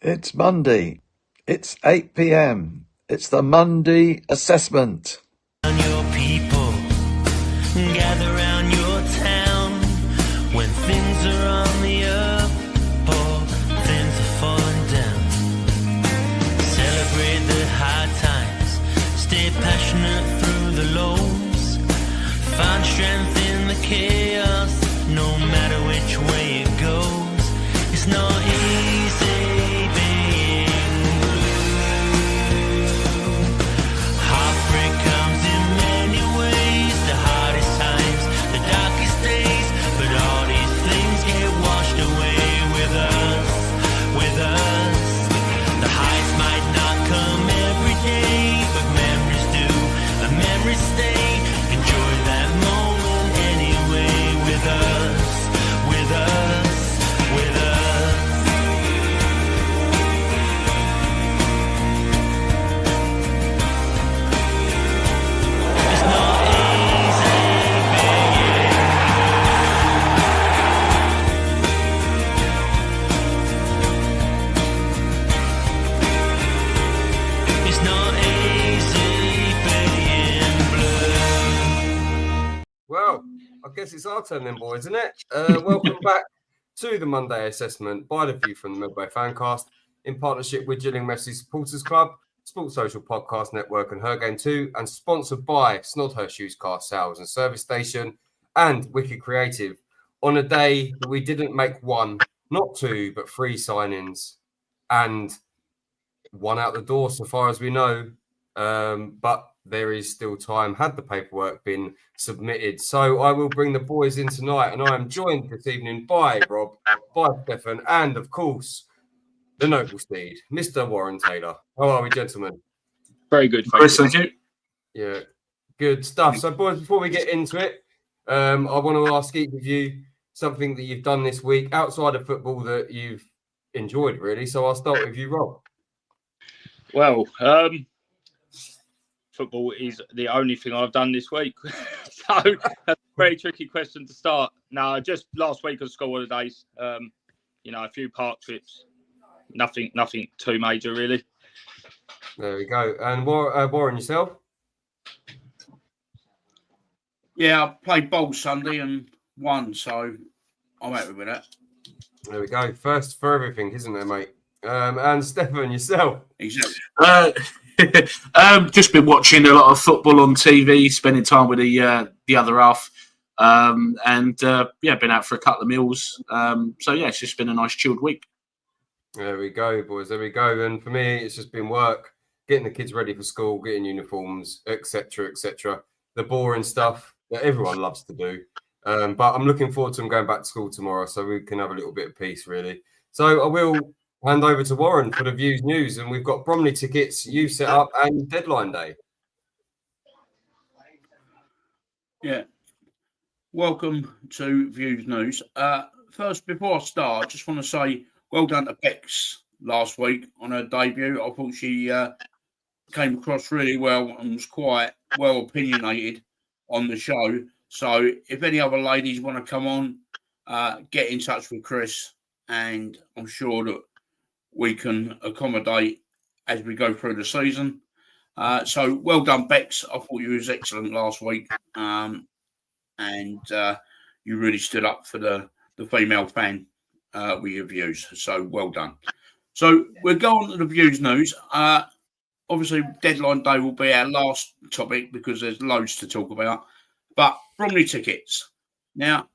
It's Monday. It's 8 p.m. It's the Monday assessment. Your people gather around your town when things are on the up or things are falling down. Celebrate the hard times, stay passionate through the lows, find strength in the chaos, no matter which way it goes. It's not easy being blue. Heartbreak comes in many ways, the hardest times, the darkest days, but all these things get washed away with us, with us. The highs might not come every day, but memories do, and memories stay. Enjoy that moment anyway with us, with us, with us. It's not easy being It's not easy being blue. Well, I guess it's our turn then, boys, isn't it? Welcome back to the Monday assessment by the View from the Medway Fancast in partnership with Gillingham FC Supporters Club, Sports Social Podcast Network and Her Game 2, and sponsored by Snodhurst Used Car Sales and Service Station and Wicked Creative on a day that we didn't make one, not two, but three signings and one out the door so far as we know. But there is still time had the paperwork been submitted. So I will bring the boys in tonight, and I am joined this evening by Rob, by Stefan, and of course, the noble steed, Mr. Warren Taylor. How are we, gentlemen? Very good. Thank you. Yeah, good stuff. So, boys, before we get into it, I want to ask each of you something that you've done this week outside of football that you've enjoyed, really. So I'll start with you, Rob. Well, football is the only thing I've done this week. So that's a very tricky question to start. No, just last week on school holidays, a few park trips. Nothing too major, really. There we go. And Warren, yourself? Yeah, I played bowl Sunday and won, so I'm happy with that. There we go. First for everything, isn't there, mate? And Stefan, yourself? Exactly. Just been watching a lot of football on TV, spending time with the other half, been out for a couple of meals. It's just been a nice chilled week. There we go, boys. There we go. And for me, it's just been work, getting the kids ready for school, getting uniforms, etc., etc. The boring stuff that everyone loves to do. But I'm looking forward to them going back to school tomorrow, so we can have a little bit of peace, really. So I will hand over to Warren for the Views News, and we've got Bromley tickets, you set up, and deadline day. Yeah. Welcome to Views News. First, before I start, I just want to say well done to Bex last week on her debut. I thought she came across really well and was quite well opinionated on the show. So if any other ladies want to come on, get in touch with Chris, and I'm sure that we can accommodate as we go through the season. So well done, Bex. I thought you was excellent last week. And you really stood up for the female fan with your views. So well done. So we're going to the Views News. Obviously, deadline day will be our last topic because there's loads to talk about. But Bromley tickets. Now,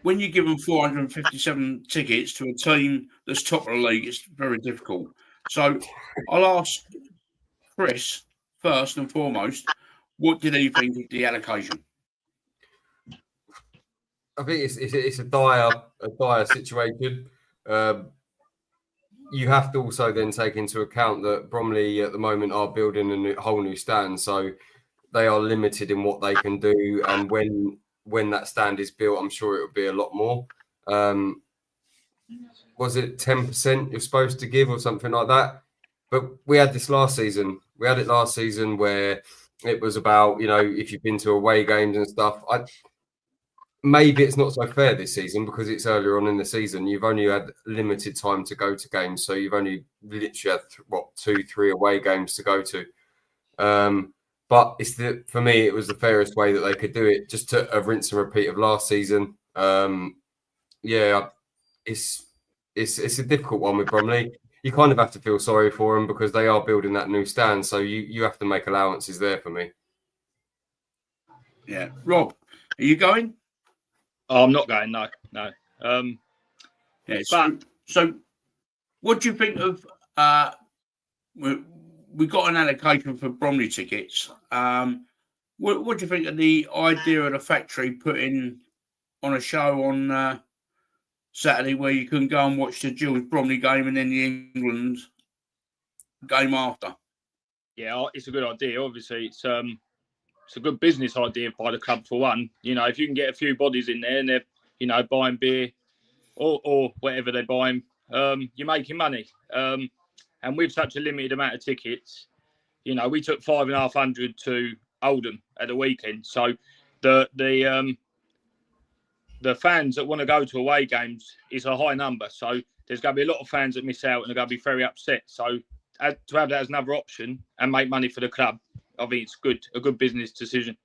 when you give them 457 tickets to a team that's top of the league, it's very difficult. So I'll ask Chris first and foremost, what did he think of the allocation? I think it's a dire situation. You have to also then take into account that Bromley at the moment are building a whole new stand, so they are limited in what they can do. And when that stand is built, I'm sure it will be a lot more. Was it 10% you're supposed to give or something like that? But we had this last season. We had it last season where it was about, if you've been to away games and stuff. maybe it's not so fair this season because it's earlier on in the season. You've only had limited time to go to games, so you've only literally had 2-3 away games to go to. But for me, it was the fairest way that they could do it, just to a rinse and repeat of last season. It's a difficult one with Bromley. You kind of have to feel sorry for them because they are building that new stand, so you have to make allowances there for me. Yeah, Rob, are you going? Oh, I'm not going. No. Yeah. So, what do you think of? We got an allocation for Bromley tickets. What do you think of the idea of the factory putting on a show on Saturday where you can go and watch the Gills Bromley game and then the England game after? Yeah, it's a good idea. Obviously, it's a good business idea by the club for one. You know, if you can get a few bodies in there and they're, buying beer or whatever they're buying, you're making money. And with such a limited amount of tickets, we took 5,500 to Oldham at the weekend. So the fans that want to go to away games is a high number. So there's going to be a lot of fans that miss out and are going to be very upset. So to have that as another option and make money for the club, I think it's a good business decision.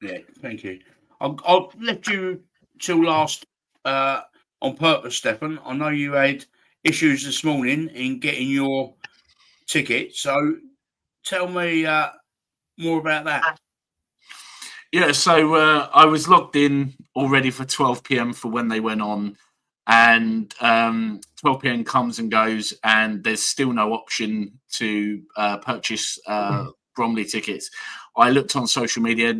Yeah, thank you. I'll left you till last on purpose, Stefan. I know you had issues this morning in getting your ticket, so tell me more about that. Yeah, so I was logged in already for 12 p.m. for when they went on, and 12 p.m. comes and goes, and there's still no option to purchase Bromley tickets. I looked on social media,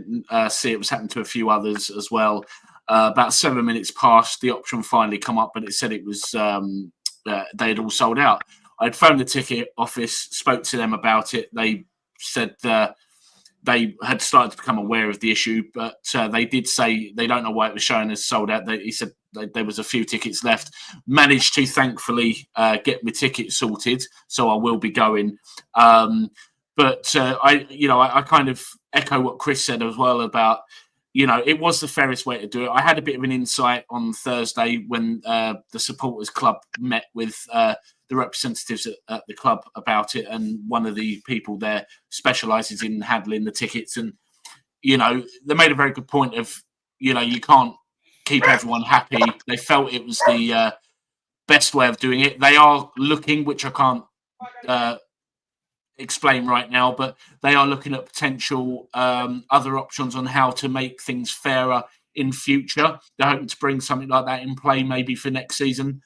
see it was happening to a few others as well. About 7 minutes past, the option finally come up, and it said it was they had all sold out. I'd phoned the ticket office, spoke to them about it. They said they had started to become aware of the issue, but they did say they don't know why it was showing as sold out. He said there was a few tickets left. Managed to thankfully get my ticket sorted, so I will be going. But I kind of echo what Chris said as well about, it was the fairest way to do it. I had a bit of an insight on Thursday when the supporters club met with the representatives at the club about it, and one of the people there specialises in handling the tickets, and they made a very good point of you can't keep everyone happy. They felt it was the best way of doing it. They are looking, which I can't explain right now, but they are looking at potential other options on how to make things fairer in future. They're hoping to bring something like that in play maybe for next season.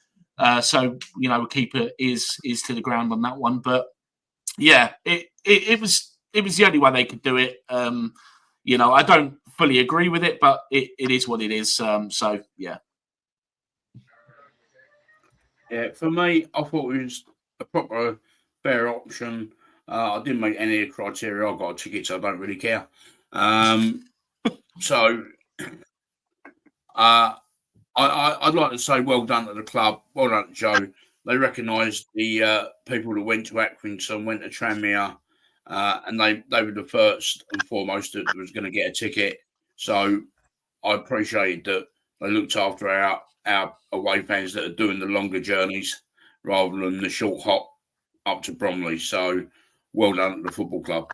So we'll keep it is to the ground on that one. But yeah, it was the only way they could do it. I don't fully agree with it, but it is what it is. So yeah. Yeah, for me, I thought it was a proper fair option. I didn't make any of the criteria. I got a ticket, so I don't really care. So I'd like to say well done to the club, well done to Joe. They recognised the people that went to Accrington, went to Tranmere, and they were the first and foremost that was going to get a ticket. So I appreciate that they looked after our away fans that are doing the longer journeys rather than the short hop up to Bromley. So well done at the football club.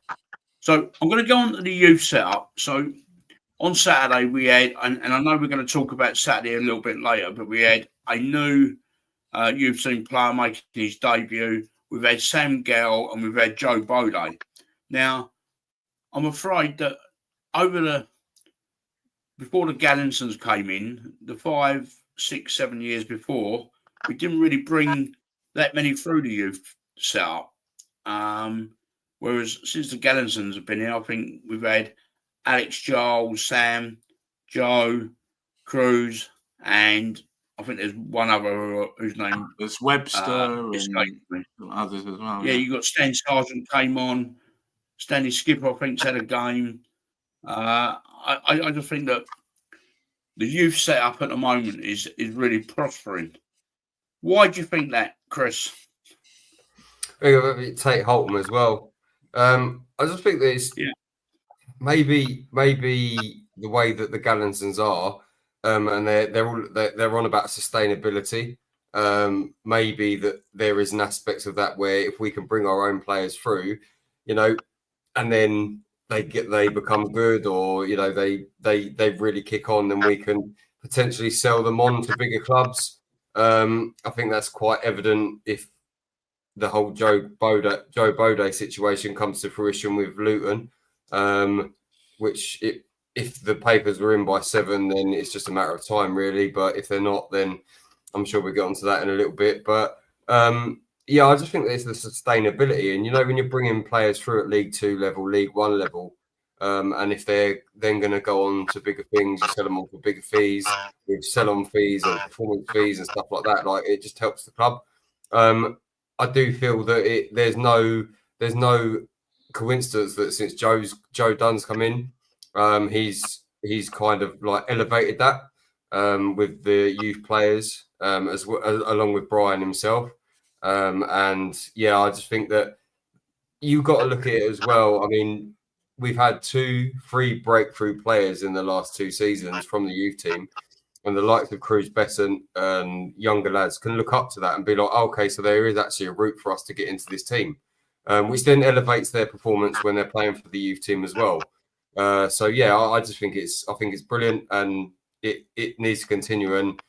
So I'm going to go on to the youth setup. So on Saturday, we had, and I know we're going to talk about Saturday a little bit later, but we had a new youth team player making his debut. We've had Sam Gell and we've had Joe Gbode. Now, I'm afraid that before the Gallinsons came in, the 5, 6, 7 years before, we didn't really bring that many through the youth setup. Whereas since the Gallinsons have been here, I think we've had Alex, Giles, Sam, Joe, Cruz, and I think there's one other whose name there's Webster and others as well. Yeah, you got Stan Sargent came on, Stanley Skipper, I think's had a game. I just think that the youth setup at the moment is really prospering. Why do you think that, Chris? I think Tate Holtham as well. I just think that it's maybe the way that the Gallinsons are, and they're on about sustainability. Maybe that there is an aspect of that where if we can bring our own players through, and then they become good, or they really kick on, then we can potentially sell them on to bigger clubs. I think that's quite evident if the whole Joe Gbode situation comes to fruition with Luton, which if the papers were in by 7, then it's just a matter of time, really. But if they're not, then I'm sure we'll get onto that in a little bit. But yeah, I just think there's the sustainability. And, when you're bringing players through at League 2 level, League 1 level, and if they're then going to go on to bigger things, you sell them on for bigger fees, with sell-on fees and performance fees and stuff like that. Like, it just helps the club. I do feel that there's no coincidence that since Joe Dunn's come in, he's kind of like elevated that with the youth players as well, along with Brian himself. And yeah, I just think that you've got to look at it as well. I mean, we've had 2-3 breakthrough players in the last 2 seasons from the youth team. And the likes of Cruz Besant and younger lads can look up to that and be like, okay, so there is actually a route for us to get into this team, which then elevates their performance when they're playing for the youth team as well. So yeah, I just think it's brilliant, and it needs to continue. And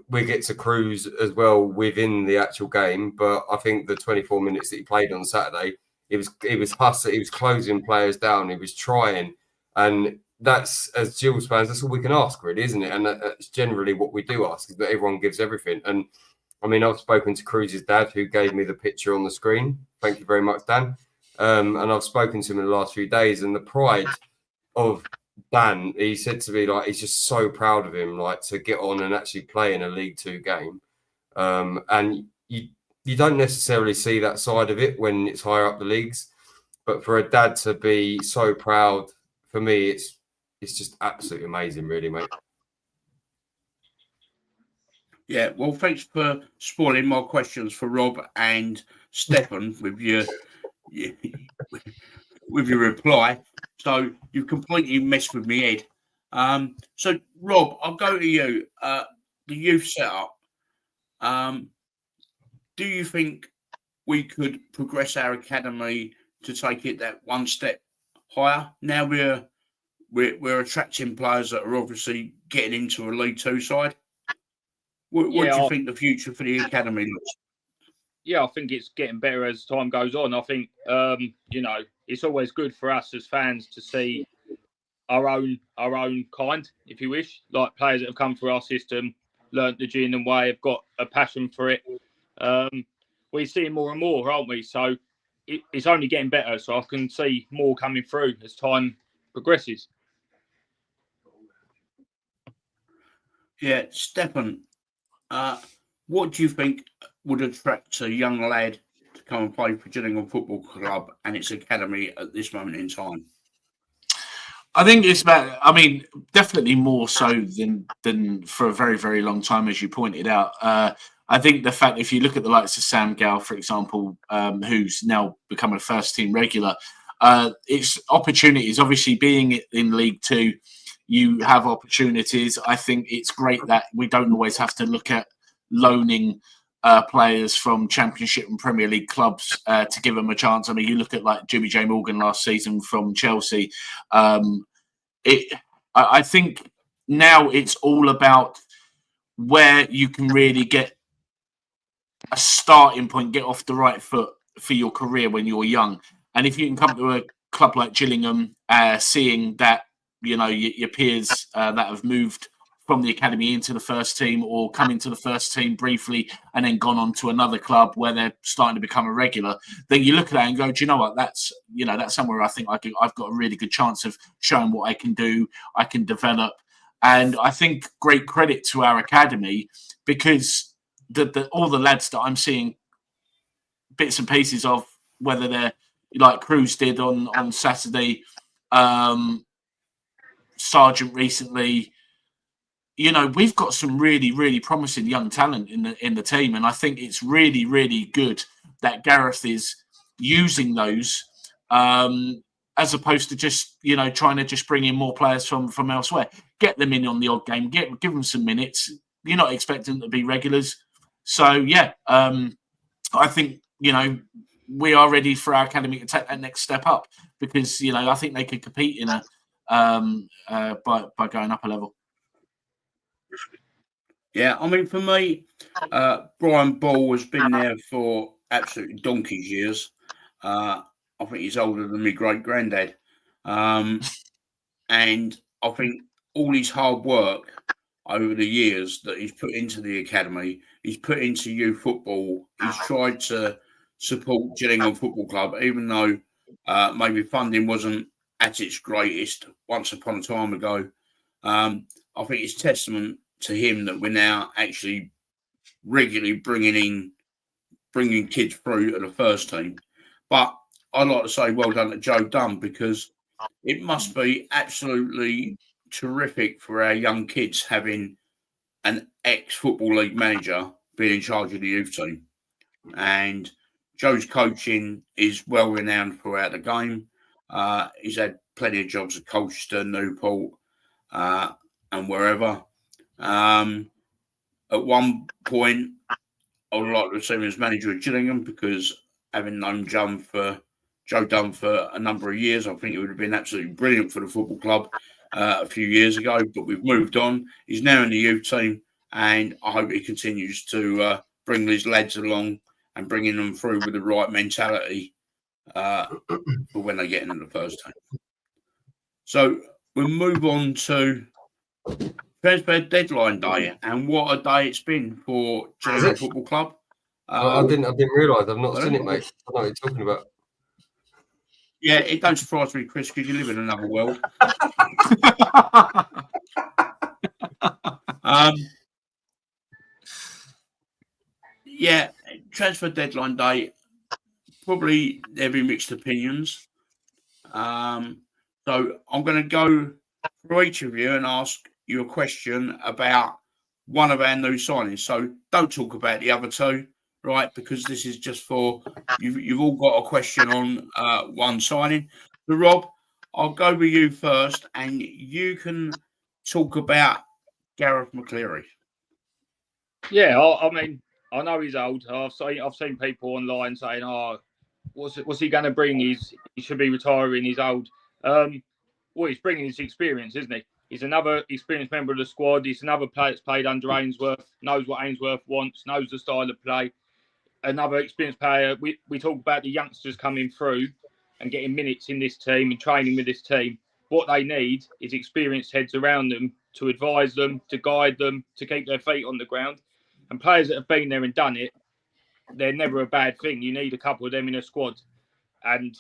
we get to Cruz as well within the actual game, but I think the 24 minutes that he played on Saturday, he was hustling, he was closing players down, he was trying, and that's, as Gills fans, that's all we can ask, really, isn't it? And that's generally what we do ask, is that everyone gives everything. And I mean, I've spoken to Cruz's dad, who gave me the picture on the screen. Thank you very much, Dan. And I've spoken to him in the last few days, and the pride of Dan, he said to me, like, he's just so proud of him, like, to get on and actually play in a League 2 game. And you don't necessarily see that side of it when it's higher up the leagues, but for a dad to be so proud, for me, it's just absolutely amazing, really, mate. Yeah, well, thanks for spoiling my questions for Rob and Stefan with your reply. So you've completely messed with me head. So Rob, I'll go to you. The youth setup. Do you think we could progress our academy to take it that one step higher? Now we're attracting players that are obviously getting into a League 2 side. What do you think the future for the academy looks? Yeah, I think it's getting better as time goes on. I think it's always good for us as fans to see our own kind, if you wish, like players that have come through our system, learnt the Gillingham way, have got a passion for it. We see more and more, aren't we? So it's only getting better. So I can see more coming through as time progresses. Yeah, Stefan, what do you think would attract a young lad to come and play for Gillingham Football Club and its academy at this moment in time? I think it's about, I mean, definitely more so than for a very, very long time, as you pointed out. I think the fact, if you look at the likes of Sam Gow, for example, who's now become a first team regular, it's opportunities. Obviously, being in League 2, you have opportunities. I think it's great that we don't always have to look at loaning players from Championship and Premier League clubs to give them a chance. I mean, you look at like Jimmy J. Morgan last season from Chelsea. I think now it's all about where you can really get a starting point, get off the right foot for your career when you're young. And if you can come to a club like Gillingham, seeing that, your peers that have moved from the academy into the first team or come into the first team briefly and then gone on to another club where they're starting to become a regular, then you look at that and go, do you know what? That's somewhere I think I've got a really good chance of showing what I can do. I can develop. And I think great credit to our academy, because all the lads that I'm seeing bits and pieces of, whether they're like Cruz did on Saturday, Sargent recently, we've got some really, really promising young talent in the team, and I think it's really, really good that Gareth is using those. And as opposed to just trying to just bring in more players from elsewhere. Get them in on the odd game, give them some minutes. You're not expecting them to be regulars, so yeah, I think we are ready for our academy to take that next step up, because I think they could compete in by going up a level. Yeah, I mean, for me, Brian Ball has been there for absolutely donkey's years. I think he's older than my great granddad, and I think all his hard work over the years that he's put into the academy, he's put into youth football. He's tried to support Gillingham Football Club, even though maybe funding wasn't at its greatest once upon a time ago. I think it's testament to him that we're now actually regularly bringing kids through to the first team. But I'd like to say well done to Joe Dunn, because it must be absolutely terrific for our young kids having an ex-Football League manager being in charge of the youth team. And Joe's coaching is well renowned throughout the game. He's had plenty of jobs at Colchester, Newport, and wherever. At one point, I would like to have seen him as manager of Gillingham, because having known Joe Dunn for a number of years, I think it would have been absolutely brilliant for the football club a few years ago. But we've moved on. He's now in the youth team, and I hope he continues to bring these lads along and bringing them through with the right mentality for when they get into the first team. So we'll move on to transfer deadline day, and what a day it's been for Gillingham Football Club. I didn't realise. I've not seen it, mate. I know what you're talking about. Yeah, it don't surprise me, Chris, because you live in another world. Yeah, transfer deadline day. Probably there'll be mixed opinions. So I'm going to go through each of you and ask you a question about one of our new signings. So don't talk about the other two, right? Because this is just for you've all got a question on one signing. So Rob, I'll go with you first, and you can talk about Gareth McCleary. Yeah, I mean, I know he's old. I've seen people online saying, "Oh, what's he going to bring? He should be retiring. He's old." Well, he's bringing his experience, isn't he? He's another experienced member of the squad. He's another player that's played under Ainsworth, knows what Ainsworth wants, knows the style of play. Another experienced player. We talk about the youngsters coming through and getting minutes in this team and training with this team. What they need is experienced heads around them to advise them, to guide them, to keep their feet on the ground. And players that have been there and done it, they're never a bad thing. You need a couple of them in a squad. And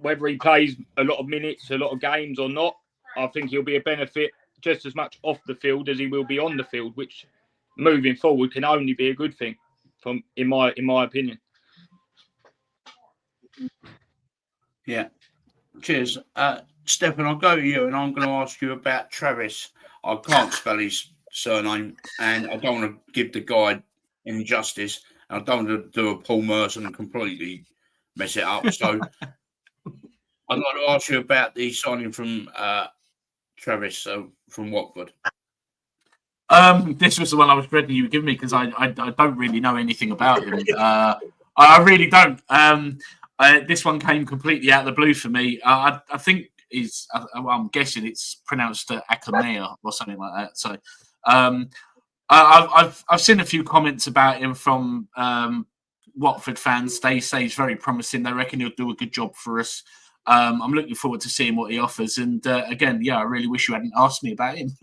whether he plays a lot of minutes, a lot of games or not, I think he'll be a benefit just as much off the field as he will be on the field, which moving forward can only be a good thing, in my opinion. Yeah. Cheers. Stefan, I'll go to you, and I'm going to ask you about Travis. I can't spell his surname, and I don't want to give the guy injustice. I don't want to do a Paul Merson and completely mess it up. So I'd like to ask you about the signing from Travis from Watford. This was the one I was dreading you would give me, because I don't really know anything about him. I really don't. This one came completely out of the blue for me. I think I'm guessing it's pronounced Akamea or something like that. So I've seen a few comments about him from Watford fans. They say he's very promising. They reckon he'll do a good job for us. I'm looking forward to seeing what he offers. And again, yeah, I really wish you hadn't asked me about him.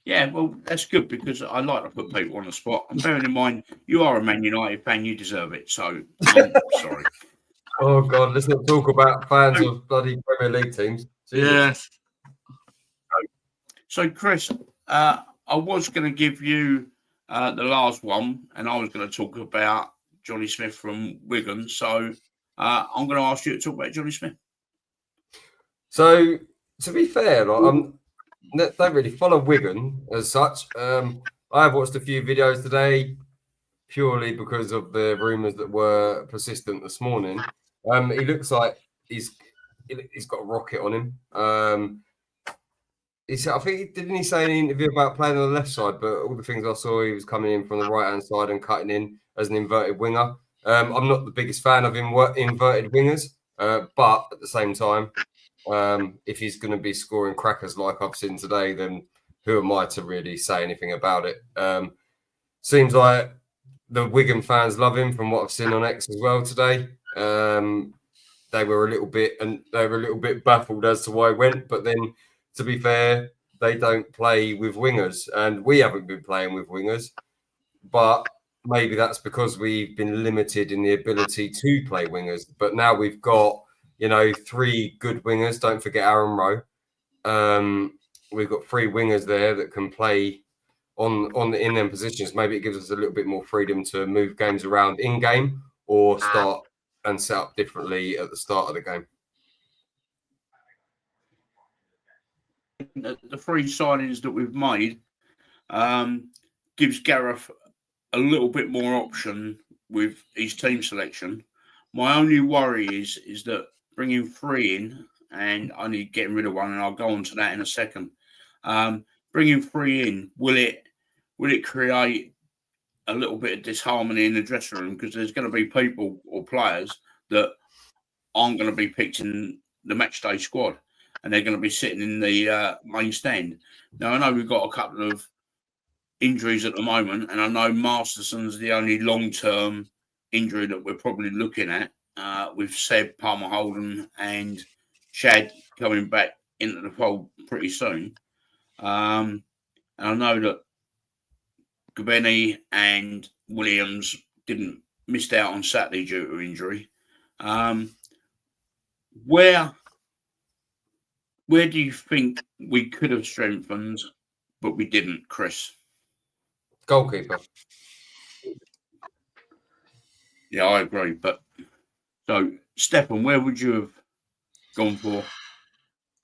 Yeah, well, that's good, because I like to put people on the spot. And bearing in mind, you are a Man United fan, you deserve it. So I'm sorry. Oh, God, let's not talk about fans of bloody Premier League teams. Yes. So, Chris, I was going to give you the last one, and I was going to talk about Johnny Smith from Wigan. So I'm going to ask you to talk about Johnny Smith. So, to be fair, I don't really follow Wigan as such. I have watched a few videos today purely because of the rumours that were persistent this morning. He looks like he's got a rocket on him. I think didn't he say in an interview about playing on the left side? But all the things I saw, he was coming in from the right hand side and cutting in as an inverted winger. I'm not the biggest fan of inverted wingers, but at the same time, if he's going to be scoring crackers like I've seen today, then who am I to really say anything about it? Seems like the Wigan fans love him from what I've seen on X as well today. They were a little bit baffled as to why he went, but then to be fair, they don't play with wingers, and we haven't been playing with wingers. But maybe that's because we've been limited in the ability to play wingers. But now we've got, 3 good wingers. Don't forget Aaron Rowe. We've got 3 wingers there that can play in them positions. Maybe it gives us a little bit more freedom to move games around in game or start and set up differently at the start of the game. The 3 signings that we've made gives Gareth a little bit more option with his team selection. My only worry is that bringing 3 in and only getting rid of 1, and I'll go on to that in a second. Bringing 3 in, will it create a little bit of disharmony in the dressing room? Because there's going to be people or players that aren't going to be picked in the matchday squad, and they're going to be sitting in the main stand. Now, I know we've got a couple of injuries at the moment, and I know Masterson's the only long-term injury that we're probably looking at, with Seb, Palmer Holden, and Shad coming back into the fold pretty soon. And I know that Gbode and Williams missed out on Saturday due to injury. Where do you think we could have strengthened, but we didn't, Chris? Goalkeeper. Yeah, I agree. But so, Stefan, where would you have gone for?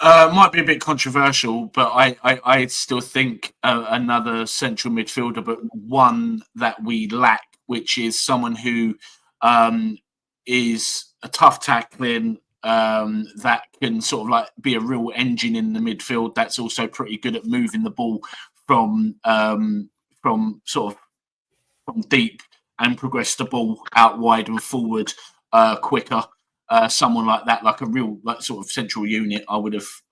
Might be a bit controversial, but I still think another central midfielder, but one that we lack, which is someone who is a tough tackling, that can sort of like be a real engine in the midfield. That's also pretty good at moving the ball from deep and progress the ball out wide and forward quicker. Someone like that, like a real sort of central unit, I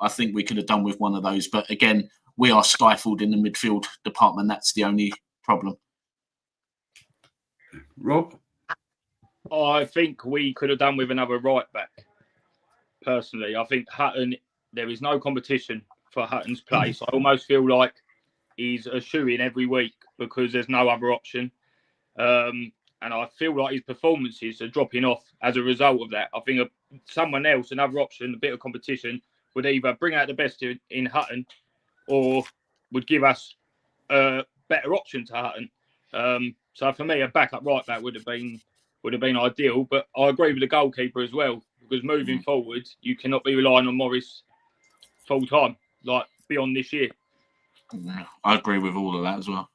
think we could have done with one of those. But again, we are stifled in the midfield department. That's the only problem. Rob? I think we could have done with another right back. Personally, I think Hutton, there is no competition for Hutton's place. I almost feel like he's a shoo-in every week because there's no other option. And I feel like his performances are dropping off as a result of that. I think someone else, another option, a bit of competition, would either bring out the best in Hutton or would give us a better option to Hutton. So for me, a backup right back would have been ideal. But I agree with the goalkeeper as well, because moving forward, you cannot be relying on Morris full time, like beyond this year. I agree with all of that as well.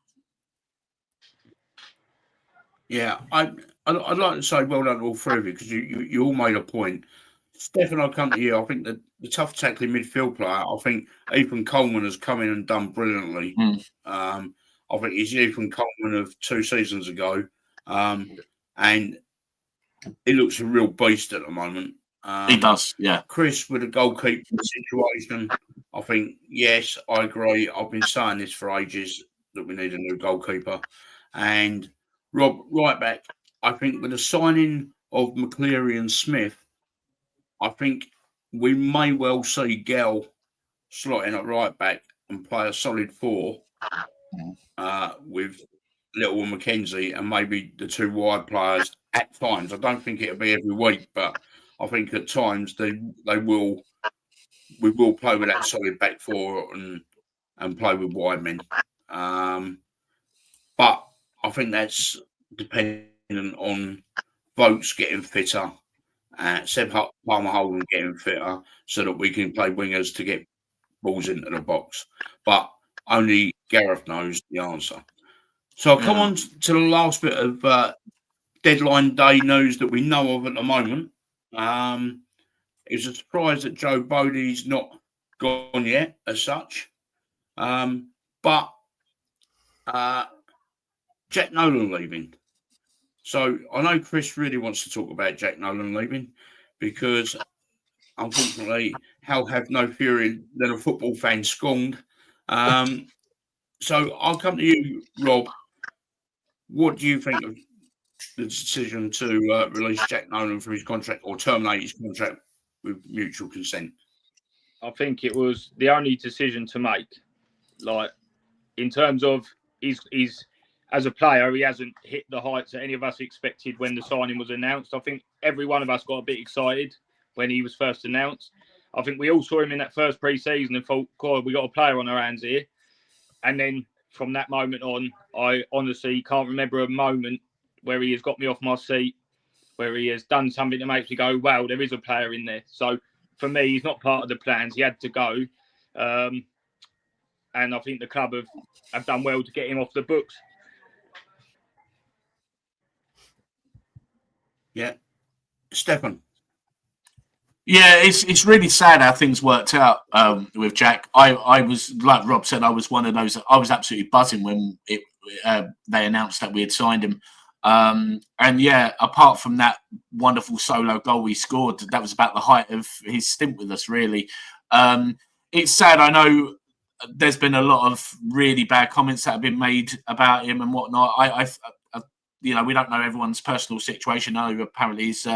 Yeah, I'd like to say well done to all 3 of you, because you all made a point. Stefan, I'll come to you. I think the tough tackling midfield player, I think Ethan Coleman has come in and done brilliantly. I think he's Ethan Coleman of 2 seasons ago. And he looks a real beast at the moment. He does, yeah. Chris, with the goalkeeper situation, I think, yes, I agree. I've been saying this for ages, that we need a new goalkeeper. And Rob, right back, I think with the signing of McCleary and Smith, I think we may well see Gell slotting at right back and play a solid 4 with Little and McKenzie and maybe the 2 wide players at times. I don't think it'll be every week, but I think at times we will play with that solid back 4 and play with wide men. But I think that's dependent on Vokes getting fitter, Seb Palmer Holden getting fitter, so that we can play wingers to get balls into the box. But only Gareth knows the answer. So I'll come on to the last bit of deadline day news that we know of at the moment. It's a surprise that Gbode's not gone yet, as such. But Jack Nolan leaving. So I know Chris really wants to talk about Jack Nolan leaving because, unfortunately, hell have no fury than a football fan scorned. So I'll come to you, Rob. What do you think of the decision to release Jack Nolan from his contract or terminate his contract with mutual consent? I think it was the only decision to make. Like, in terms of he's as a player, he hasn't hit the heights that any of us expected when the signing was announced. I think every one of us got a bit excited when he was first announced. I think we all saw him in that first pre-season and thought, God, we got a player on our hands here. And then from that moment on, I honestly can't remember a moment where he has got me off my seat, where he has done something that makes me go, wow, there is a player in there. So for me, he's not part of the plans. He had to go. And I think the club have done well to get him off the books. Yeah. Stefan. Yeah, it's really sad how things worked out with Jack. I was, like Rob said, I was one of those. I was absolutely buzzing when they announced that we had signed him. And yeah, apart from that wonderful solo goal he scored, that was about the height of his stint with us, really. It's sad. I know there's been a lot of really bad comments that have been made about him and whatnot. I we don't know everyone's personal situation. I know apparently his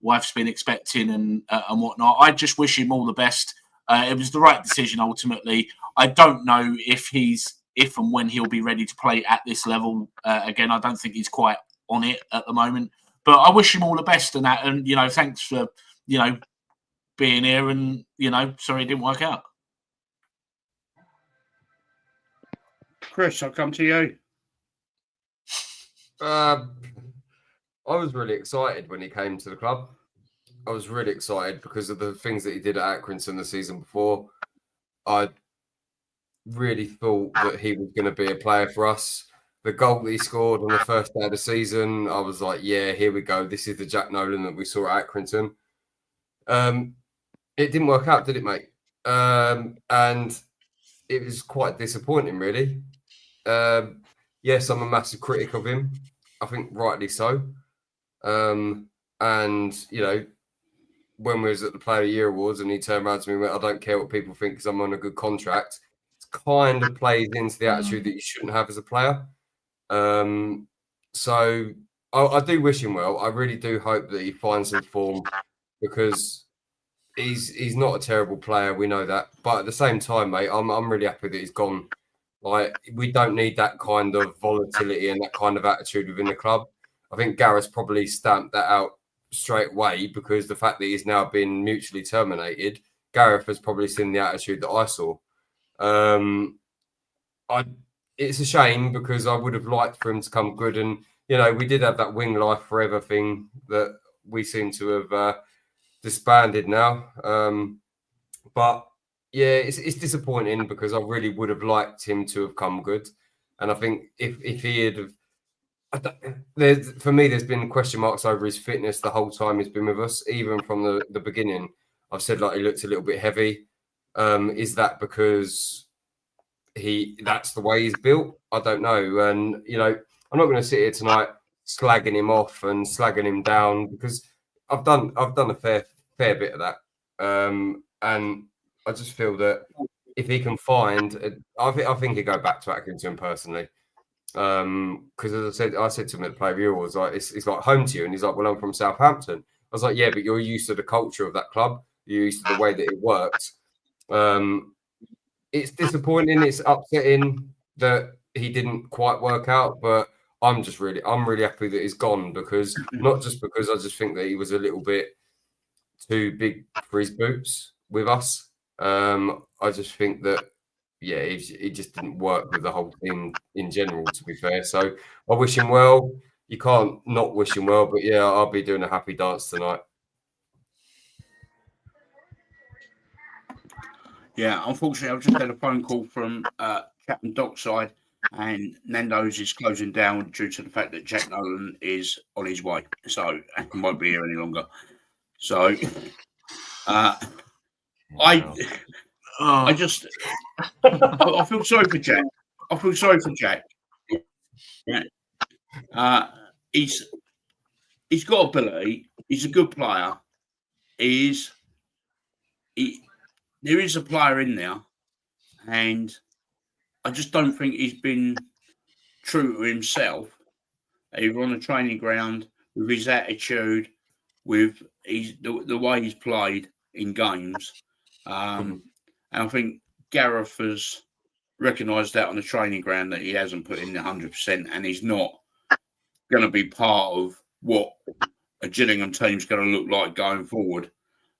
wife's been expecting and whatnot. I just wish him all the best. It was the right decision ultimately. I don't know if and when he'll be ready to play at this level again. I don't think he's quite on it at the moment. But I wish him all the best in that. And thanks for being here. And sorry it didn't work out. Chris, I'll come to you. I was really excited when he came to the club. I was really excited because of the things that he did at Accrington the season before. I really thought that he was going to be a player for us. The goal that he scored on the first day of the season, I was like, yeah, here we go. This is the Jack Nolan that we saw at Accrington. It didn't work out, did it, mate? And it was quite disappointing, really. Yes, I'm a massive critic of him. I think rightly so. And, when we was at the Player of the Year Awards and he turned around to me and went, I don't care what people think because I'm on a good contract. It kind of plays into the attitude that you shouldn't have as a player. So I do wish him well. I really do hope that he finds some form because he's not a terrible player. We know that. But at the same time, mate, I'm really happy that he's gone. Like, we don't need that kind of volatility and that kind of attitude within the club. I think Gareth's probably stamped that out straight away because the fact that he's now been mutually terminated, Gareth has probably seen the attitude that I saw. It's a shame because I would have liked for him to come good. And, we did have that wing life forever thing that we seem to have disbanded now. But yeah, it's disappointing because I really would have liked him to have come good. And I think if he had, for me, there's been question marks over his fitness the whole time he's been with us, even from the beginning. I've said he looked a little bit heavy. Is that because that's the way he's built? I don't know. And, I'm not going to sit here tonight slagging him off and slagging him down because I've done a fair bit of that. And I just feel that if he can find, I think he'd go back to Accrington personally. Because as I said to him at the Player of the Year Awards, it's like home to you. And he's like, well, I'm from Southampton. I was like, yeah, but you're used to the culture of that club. You're used to the way that it works. It's disappointing. It's upsetting that he didn't quite work out, but I'm really happy that he's gone because not just because I just think that he was a little bit too big for his boots with us. I just think that, yeah, he just didn't work with the whole team in general, to be fair. So I wish him well. You can't not wish him well, but yeah, I'll be doing a happy dance tonight. Yeah, unfortunately, I've just had a phone call from Captain Dockside, and Nando's is closing down due to the fact that Jack Nolan is on his way, so he won't be here any longer. So, I just, I feel sorry for Jack. Yeah. He's got ability. He's a good player. There is a player in there, and I just don't think he's been true to himself, either on the training ground, with his attitude, with the way he's played in games. And I think Gareth has recognised that on the training ground, that he hasn't put in the 100%, and he's not going to be part of what a Gillingham team's going to look like going forward,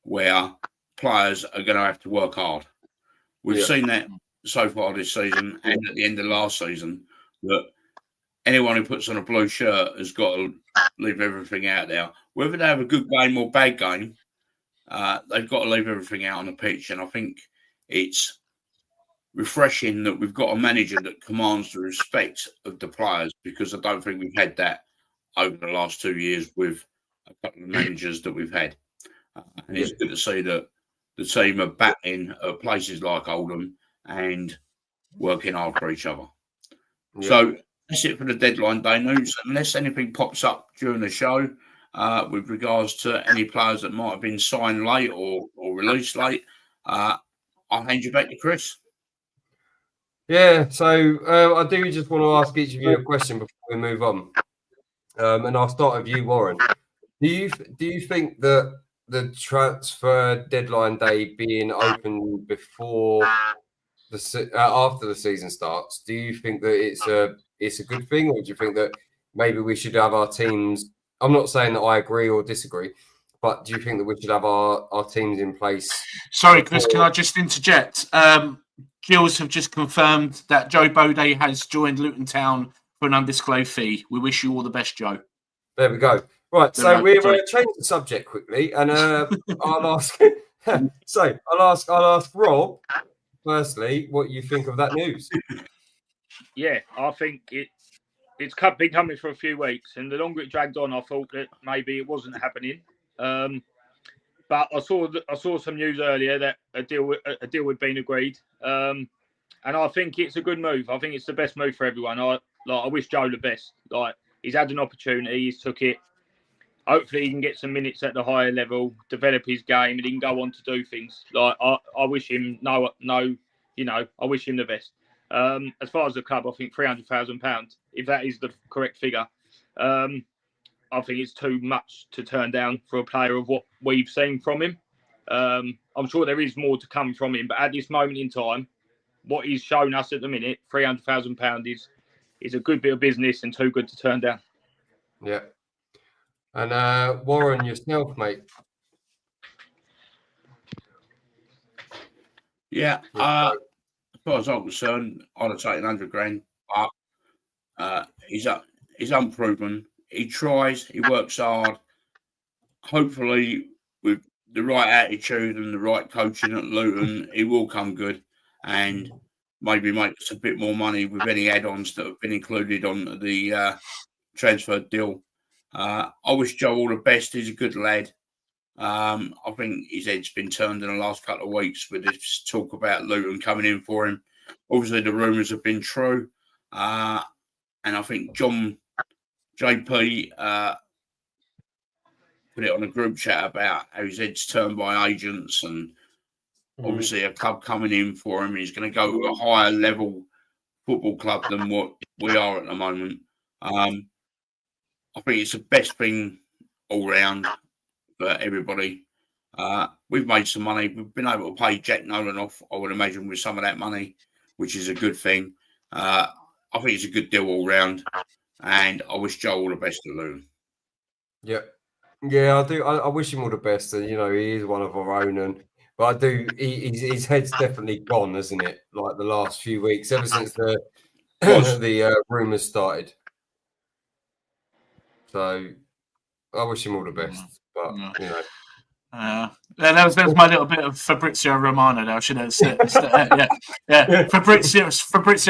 where players are going to have to work hard. We've seen that so far this season, and at the end of last season, that anyone who puts on a blue shirt has got to leave everything out there. Whether they have a good game or bad game, they've got to leave everything out on the pitch. And I think it's refreshing that we've got a manager that commands the respect of the players, because I don't think we've had that over the last 2 years with a couple of managers that we've had. And it's good to see that the team are batting at places like Oldham and working hard for each other. Yeah. So that's it for the deadline day news. Unless anything pops up during the show with regards to any players that might have been signed late or released late, I'll hand you back to Chris. Yeah, so I do just want to ask each of you a question before we move on. And I'll start with you, Warren. Do you think that the transfer deadline day being open before after the season starts, do you think that it's a good thing, or do you think that maybe we should have our teams? I'm not saying that I agree or disagree, but do you think that we should have our teams in place? Sorry, Chris, can I just interject? Gills have just confirmed that Joe Gbode has joined Luton Town for an undisclosed fee. We wish you all the best, Joe. There we go. Right, so we're going to change the subject quickly, and I'll ask. I'll ask Rob firstly what you think of that news. Yeah, I think it's been coming for a few weeks, and the longer it dragged on, I thought that maybe it wasn't happening. But I saw some news earlier that a deal had been agreed, and I think it's a good move. I think it's the best move for everyone. I wish Joe the best. Like, he's had an opportunity, he's took it. Hopefully, he can get some minutes at the higher level, develop his game, and he can go on to do things. Like, I wish him I wish him the best. As far as the club, I think £300,000, if that is the correct figure. I think it's too much to turn down for a player of what we've seen from him. I'm sure there is more to come from him, but at this moment in time, what he's shown us at the minute, £300,000 is a good bit of business and too good to turn down. Yeah. And Warren, yourself, mate. Yeah. As far as I'm concerned, I'd have taken 100 grand, but he's unproven. He tries, he works hard. Hopefully, with the right attitude and the right coaching at Luton, he will come good and maybe make us a bit more money with any add-ons that have been included on the transfer deal. I wish Joe all the best. He's a good lad. I think his head's been turned in the last couple of weeks with this talk about Luton coming in for him. Obviously, the rumours have been true. And I think JP put it on a group chat about how his head's turned by agents and obviously a club coming in for him. He's going to go to a higher level football club than what we are at the moment. I think it's the best thing all round for everybody. We've made some money. We've been able to pay Jack Nolan off, I would imagine, with some of that money, which is a good thing. I think it's a good deal all round. And I wish Joe all the best at Luton. Yeah, I do. I wish him all the best. And, he is one of our own. But I do. His head's definitely gone, hasn't it? Like the last few weeks, ever since the rumours started. So I wish him all the best. But that was my little bit of Fabrizio Romano there. I should have said, Fabrizio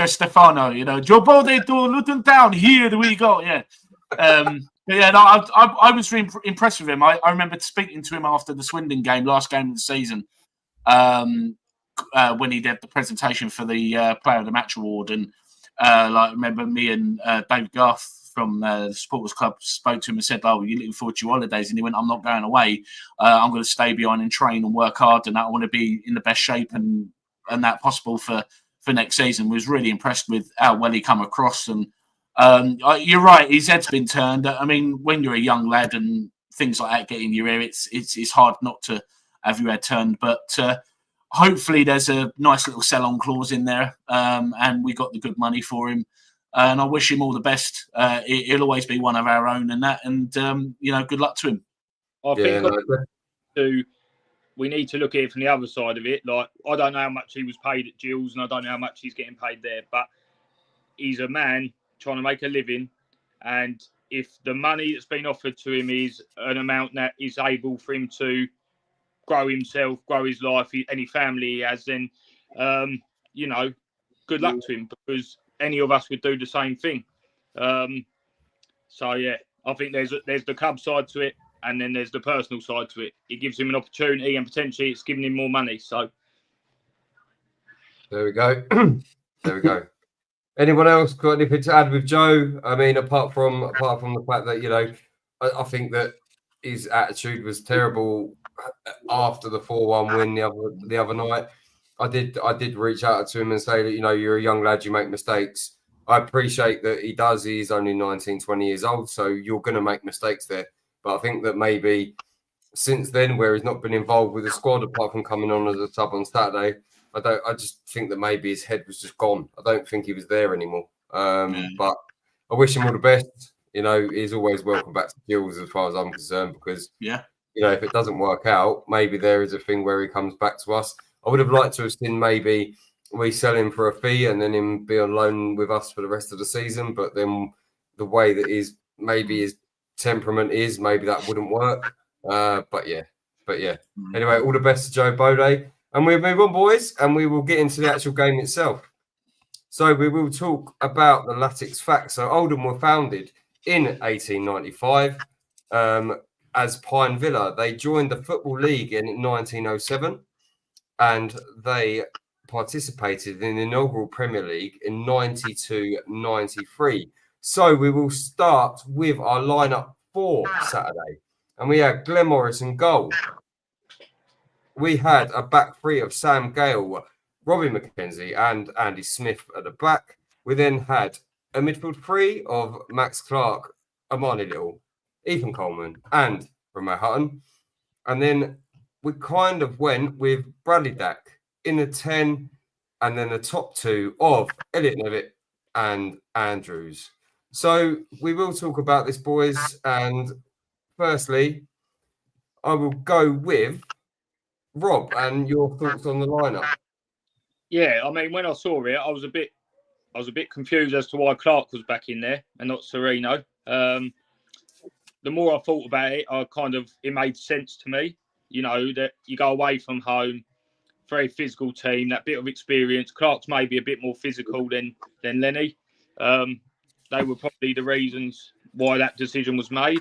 Stefano, Joe Gbode to Luton Town, here we go. Yeah, no, I was really impressed with him. I remember speaking to him after the Swindon game, last game of the season, when he did the presentation for the Player of the Match award, and I remember me and David Garth from the Supporters Club spoke to him and said, "Oh, you're looking forward to your holidays?" And he went, "I'm not going away. I'm going to stay behind and train and work hard, and I want to be in the best shape and that possible for next season." Was really impressed with how well he come across. And you're right, his head's been turned. I mean, when you're a young lad and things like that get in your ear, it's hard not to have your head turned. But hopefully there's a nice little sell-on clause in there, and we got the good money for him. And I wish him all the best. He'll always be one of our own and that. And, good luck to him. I think we need to look at it from the other side of it. Like, I don't know how much he was paid at Gills, and I don't know how much he's getting paid there. But he's a man trying to make a living. And if the money that's been offered to him is an amount that is able for him to grow himself, grow his life, any family he has, then, good luck to him, because any of us would do the same thing. So, yeah, I think there's the club side to it, and then there's the personal side to it. It gives him an opportunity, and potentially it's giving him more money. So there we go. There we go. Anyone else got anything to add with Joe? I mean, apart from the fact that, I think that his attitude was terrible after the 4-1 win the other night. I did reach out to him and say that, you're a young lad, you make mistakes. I appreciate that he does. He's only 19, 20 years old, so you're going to make mistakes there. But I think that maybe since then, where he's not been involved with the squad, apart from coming on as a sub on Saturday, I just think that maybe his head was just gone. I don't think he was there anymore. But I wish him all the best. He's always welcome back to Gills as far as I'm concerned, because if it doesn't work out, maybe there is a thing where he comes back to us. I would have liked to have seen maybe we sell him for a fee and then him be on loan with us for the rest of the season. But then the way that his temperament is, maybe that wouldn't work. But yeah. Anyway, all the best to Joe Gbode. And we'll move on, boys, and we will get into the actual game itself. So we will talk about the Latics facts. So Oldham were founded in 1895 as Pine Villa. They joined the Football League in 1907, and they participated in the inaugural Premier League in 92-93. So we will start with our lineup for Saturday. And we had Glenn Morris in goal. We had a back three of Sam Gale, Robbie McKenzie, and Andy Smith at the back. We then had a midfield three of Max Clark, Amani Little, Ethan Coleman, and Romeo Hutton. And then we kind of went with Bradley Dack in the 10, and then the top two of Elliot Nevitt and Andrews. So we will talk about this, boys. And firstly, I will go with Rob and your thoughts on the lineup. Yeah, I mean, when I saw it, I was a bit confused as to why Clark was back in there and not Sereno. The more I thought about it, it made sense to me. That you go away from home, very physical team, that bit of experience. Clark's maybe a bit more physical than Lenny. They were probably the reasons why that decision was made.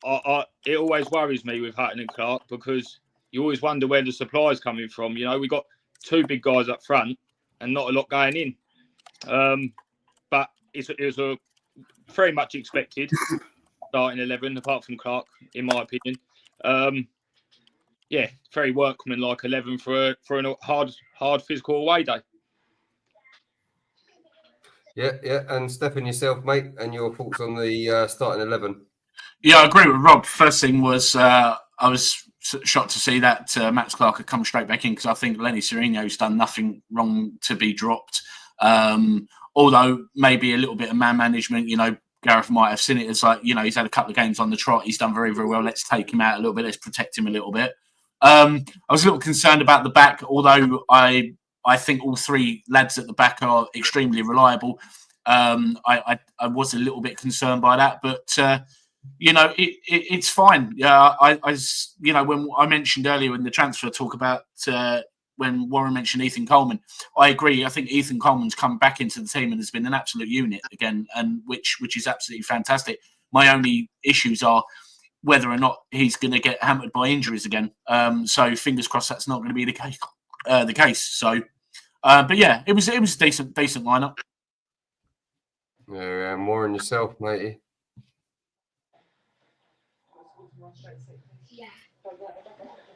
It always worries me with Hutton and Clark, because you always wonder where the supply is coming from. We got two big guys up front and not a lot going in. But it was a very much expected starting 11, apart from Clark, in my opinion. Very workmanlike 11 for a hard physical away day. Yeah. And Stefan, yourself, mate, and your thoughts on the starting 11. Yeah, I agree with Rob. First thing was I was shocked to see that Max Clark had come straight back in, because I think Lenny Sereno's done nothing wrong to be dropped. Although maybe a little bit of man management, Gareth might have seen it as like, he's had a couple of games on the trot. He's done very, very well. Let's take him out a little bit. Let's protect him a little bit. I was a little concerned about the back, although I think all three lads at the back are extremely reliable. I was a little bit concerned by that, but it's fine. Yeah, when I mentioned earlier in the transfer talk about when Warren mentioned Ethan Coleman, I agree. I think Ethan Coleman's come back into the team and has been an absolute unit again, and which is absolutely fantastic. My only issues are whether or not he's going to get hammered by injuries again. So fingers crossed that's not going to be the case. So, but yeah, it was a decent lineup. Yeah, more on yourself, matey.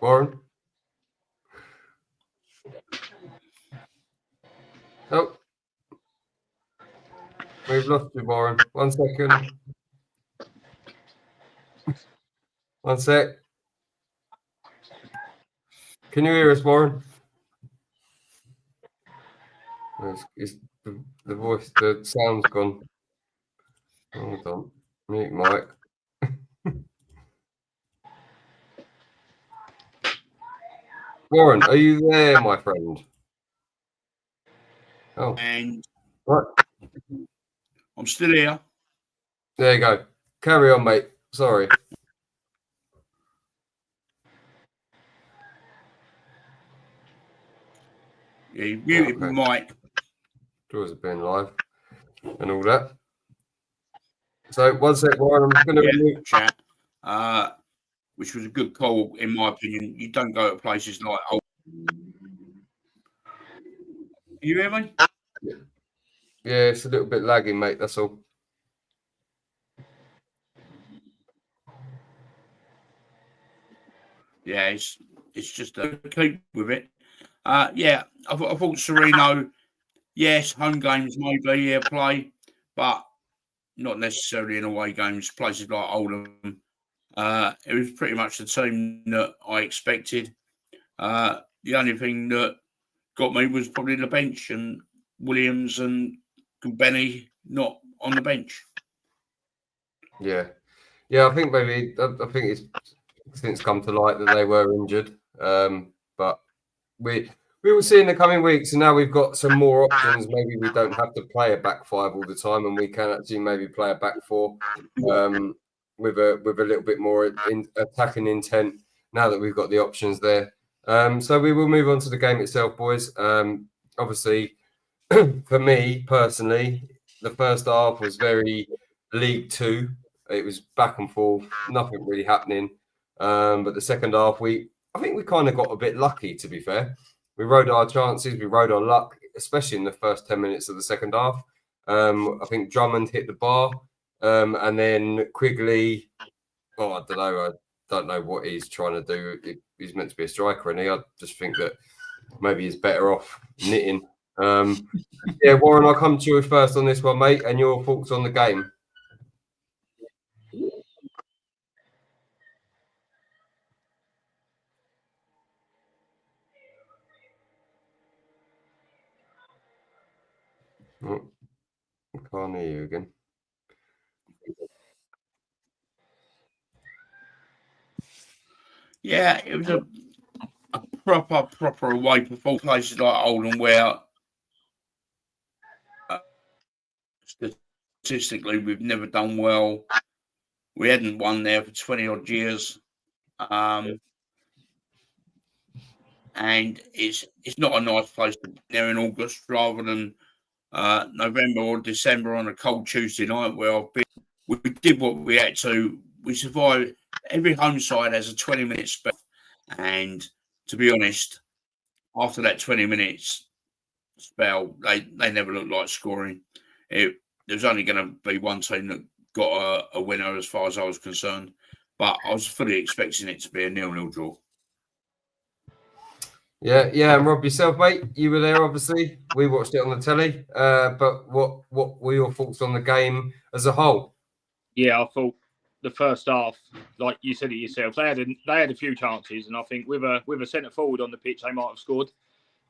Warren? Oh. We've lost you, Warren. 1 second. 1 sec. Can you hear us, Warren? It's the voice, the sound's gone. Hold on. Mute mic. Warren, are you there, my friend? Oh, And right. I'm still here. There you go. Carry on, mate. Sorry. Yeah, you muted Okay. my mic. Draws have been live and all that. So 1 sec, Warren. I'm just going to mute. Chat, which was a good call, in my opinion. You don't go to places like Oldham. You hear me? Yeah, it's a little bit lagging, mate. That's all. Yeah, it's just a keep with it. Yeah, I thought Sereno, yes, home games maybe play, but not necessarily in away games. Places like Oldham, it was pretty much the team that I expected. The only thing that got me was probably the bench and Williams and Benny not on the bench. Yeah. I think maybe I think it's since come to light that they were injured. But we will see in the coming weeks, and now we've got some more options. Maybe we don't have to play a back five all the time, and we can actually maybe play a back four with a little bit more attacking intent now that we've got the options there. So we will move on to the game itself, boys. Obviously, for me personally, the first half was very League Two. It was back and forth, nothing really happening. But the second half, I think we kind of got a bit lucky, to be fair. We rode our chances, we rode our luck, especially in the first 10 minutes of the second half. I think Drummond hit the bar, and then Quigley, I don't know what he's trying to do. He's meant to be a striker, and I just think that maybe he's better off knitting. Yeah, Warren, I'll come to you first on this one, mate, and your thoughts on the game. Oh, I can't hear you again. Yeah, it was a proper away performance. Places like Oldham, where statistically we've never done well. We hadn't won there for 20 odd years, and it's not a nice place to be there in August rather than November or December on a cold Tuesday night where we did what we had to. We survived. Every home side has a 20-minute spell, and to be honest, after that 20 minutes spell, they never looked like scoring. There was only going to be one team that got a winner as far as I was concerned, but I was fully expecting it to be a 0-0 draw. Yeah, and Rob, yourself, mate, you were there, obviously. We watched it on the telly, but what were your thoughts on the game as a whole? Yeah, I thought the first half, like you said it yourself, they had a few chances, and I think with a centre forward on the pitch, they might have scored.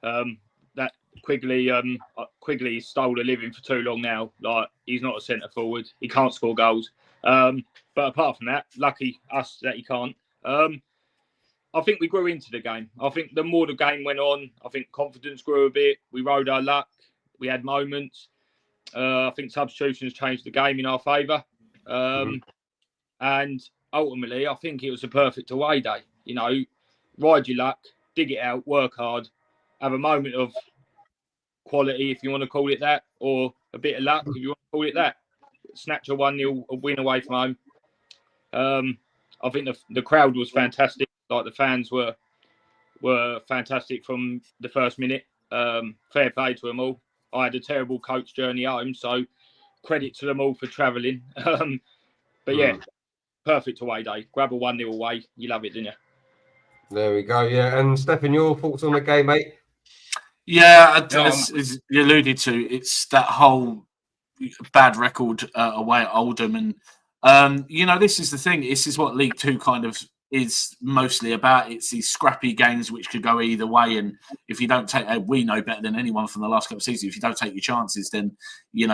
That Quigley stole a living for too long now. Like, he's not a centre forward, he can't score goals. But apart from that, lucky us that he can't. I think we grew into the game. I think the more the game went on, I think confidence grew a bit. We rode our luck. We had moments. I think substitutions changed the game in our favour. And ultimately, I think it was a perfect away day. You know, ride your luck, dig it out, work hard. have a moment of quality, if you want to call it that, or a bit of luck, if you want to call it that. Snatch a 1-0 win away from home. I think the crowd was fantastic. Like the fans were fantastic from the first minute. Fair play to them all. I had a terrible coach journey home, so credit to them all for travelling. But yeah, perfect away day. Grab a 1-0 away. You love it, didn't you? There we go. Yeah, and Stefan, your thoughts on the game, mate? Yeah, as you alluded to, it's that whole bad record away at Oldham, and this is the thing. This is what League Two kind of is mostly about. It's these scrappy games which could go either way, and if you don't take, we know better than anyone from the last couple of seasons, if you don't take your chances, then you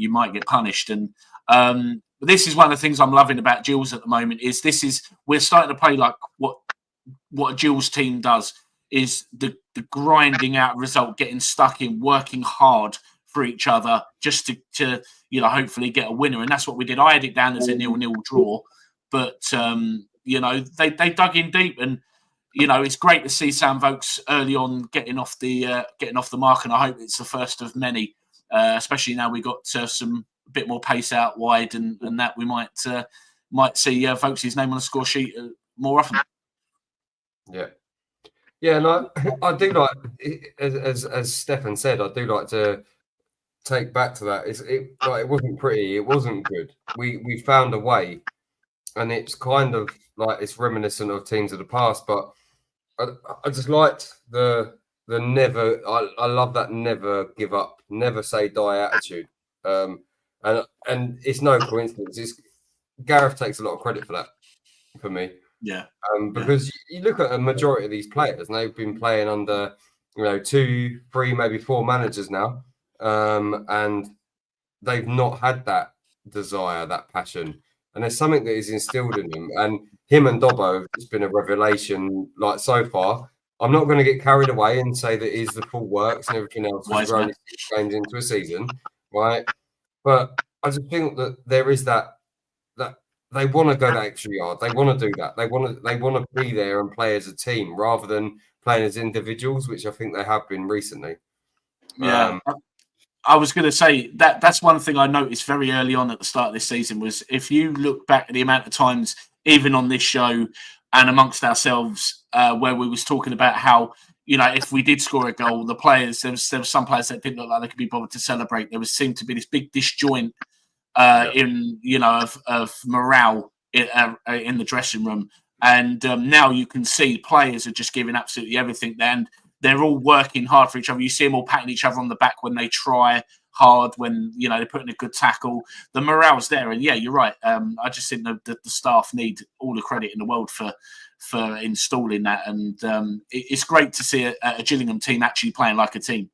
might get punished. And this is one of the things I'm loving about Gills at the moment. We're starting to play like what a Gills team does. Is the grinding out result, getting stuck in, working hard for each other just to hopefully get a winner. And that's what we did. I had it down as a 0-0 draw, but they dug in deep, and it's great to see Sam Vokes early on getting off the mark, and I hope it's the first of many, especially now we got some bit more pace out wide, and that we might see Vokes' name on the score sheet more often. Yeah, and I do like, as Stefan said, I do like to take back to that. It wasn't pretty, it wasn't good. We found a way, and it's kind of like it's reminiscent of teams of the past. But I just liked the never. I love that never give up, never say die attitude. And it's no coincidence. Gareth takes a lot of credit for that, for me. Yeah. Because you look at a majority of these players, and they've been playing under, 2, 3, maybe 4 managers now, and they've not had that desire, that passion, and there's something that is instilled in them. And him and Dobbo have just been a revelation, like so far. I'm not going to get carried away and say that it is the full works and everything else. We're only 6 games into a season, right? But I just think that there is that. They want to go that extra yard. They want to do that. They want to be there and play as a team rather than playing as individuals, which I think they have been recently. Yeah. I was going to say that's one thing I noticed very early on at the start of this season was if you look back at the amount of times, even on this show and amongst ourselves, where we was talking about how, if we did score a goal, the players, there was some players that didn't look like they could be bothered to celebrate. There seemed to be this big disjoint of morale in the dressing room, and now you can see players are just giving absolutely everything, and they're all working hard for each other. You see them all patting each other on the back when they try hard, when they put in a good tackle. The morale's there, and yeah, you're right. I just think the staff need all the credit in the world for installing that, and it's great to see a Gillingham team actually playing like a team.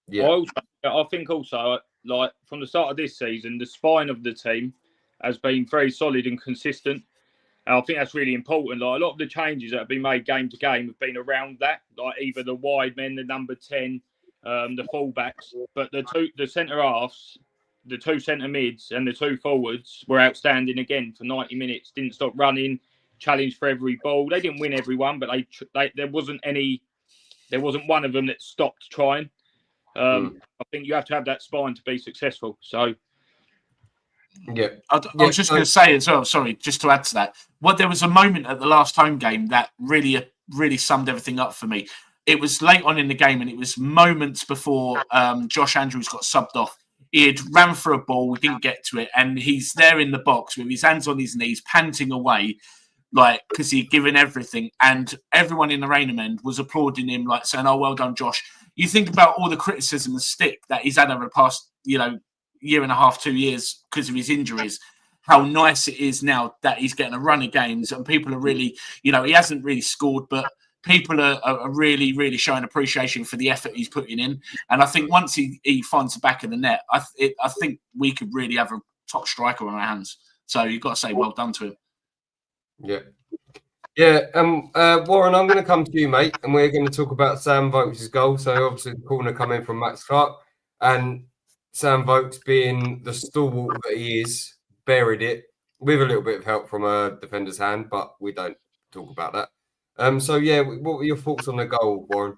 Yeah, I think also. Like from the start of this season, the spine of the team has been very solid and consistent. And I think that's really important. Like a lot of the changes that have been made game to game have been around that, like either the wide men, the number 10, the fullbacks. But the centre halves, the 2 centre mids, and the 2 forwards were outstanding again for 90 minutes. Didn't stop running, challenged for every ball. They didn't win every one, but there wasn't one of them that stopped trying. I think you have to have that spine to be successful. So, I was just going to say as well. Sorry, just to add to that, there was a moment at the last home game that really summed everything up for me. It was late on in the game, and it was moments before Josh Andrews got subbed off. He had ran for a ball, didn't get to it, and he's there in the box with his hands on his knees, panting away, like because he'd given everything, and everyone in the Rainham end was applauding him, like saying, "Oh, well done, Josh." You think about all the criticism and stick that he's had over the past, year and a half, 2 years because of his injuries. How nice it is now that he's getting a run of games, and people are really, he hasn't really scored, but people are really, really showing appreciation for the effort he's putting in. And I think once he finds the back of the net, I think we could really have a top striker on our hands. So you've got to say well done to him. Yeah. Yeah, Warren, I'm going to come to you, mate, and we're going to talk about Sam Vokes' goal. So obviously the corner coming from Max Clark, and Sam Vokes, being the stalwart that he is, buried it with a little bit of help from a defender's hand, but we don't talk about that. So yeah, what were your thoughts on the goal, Warren?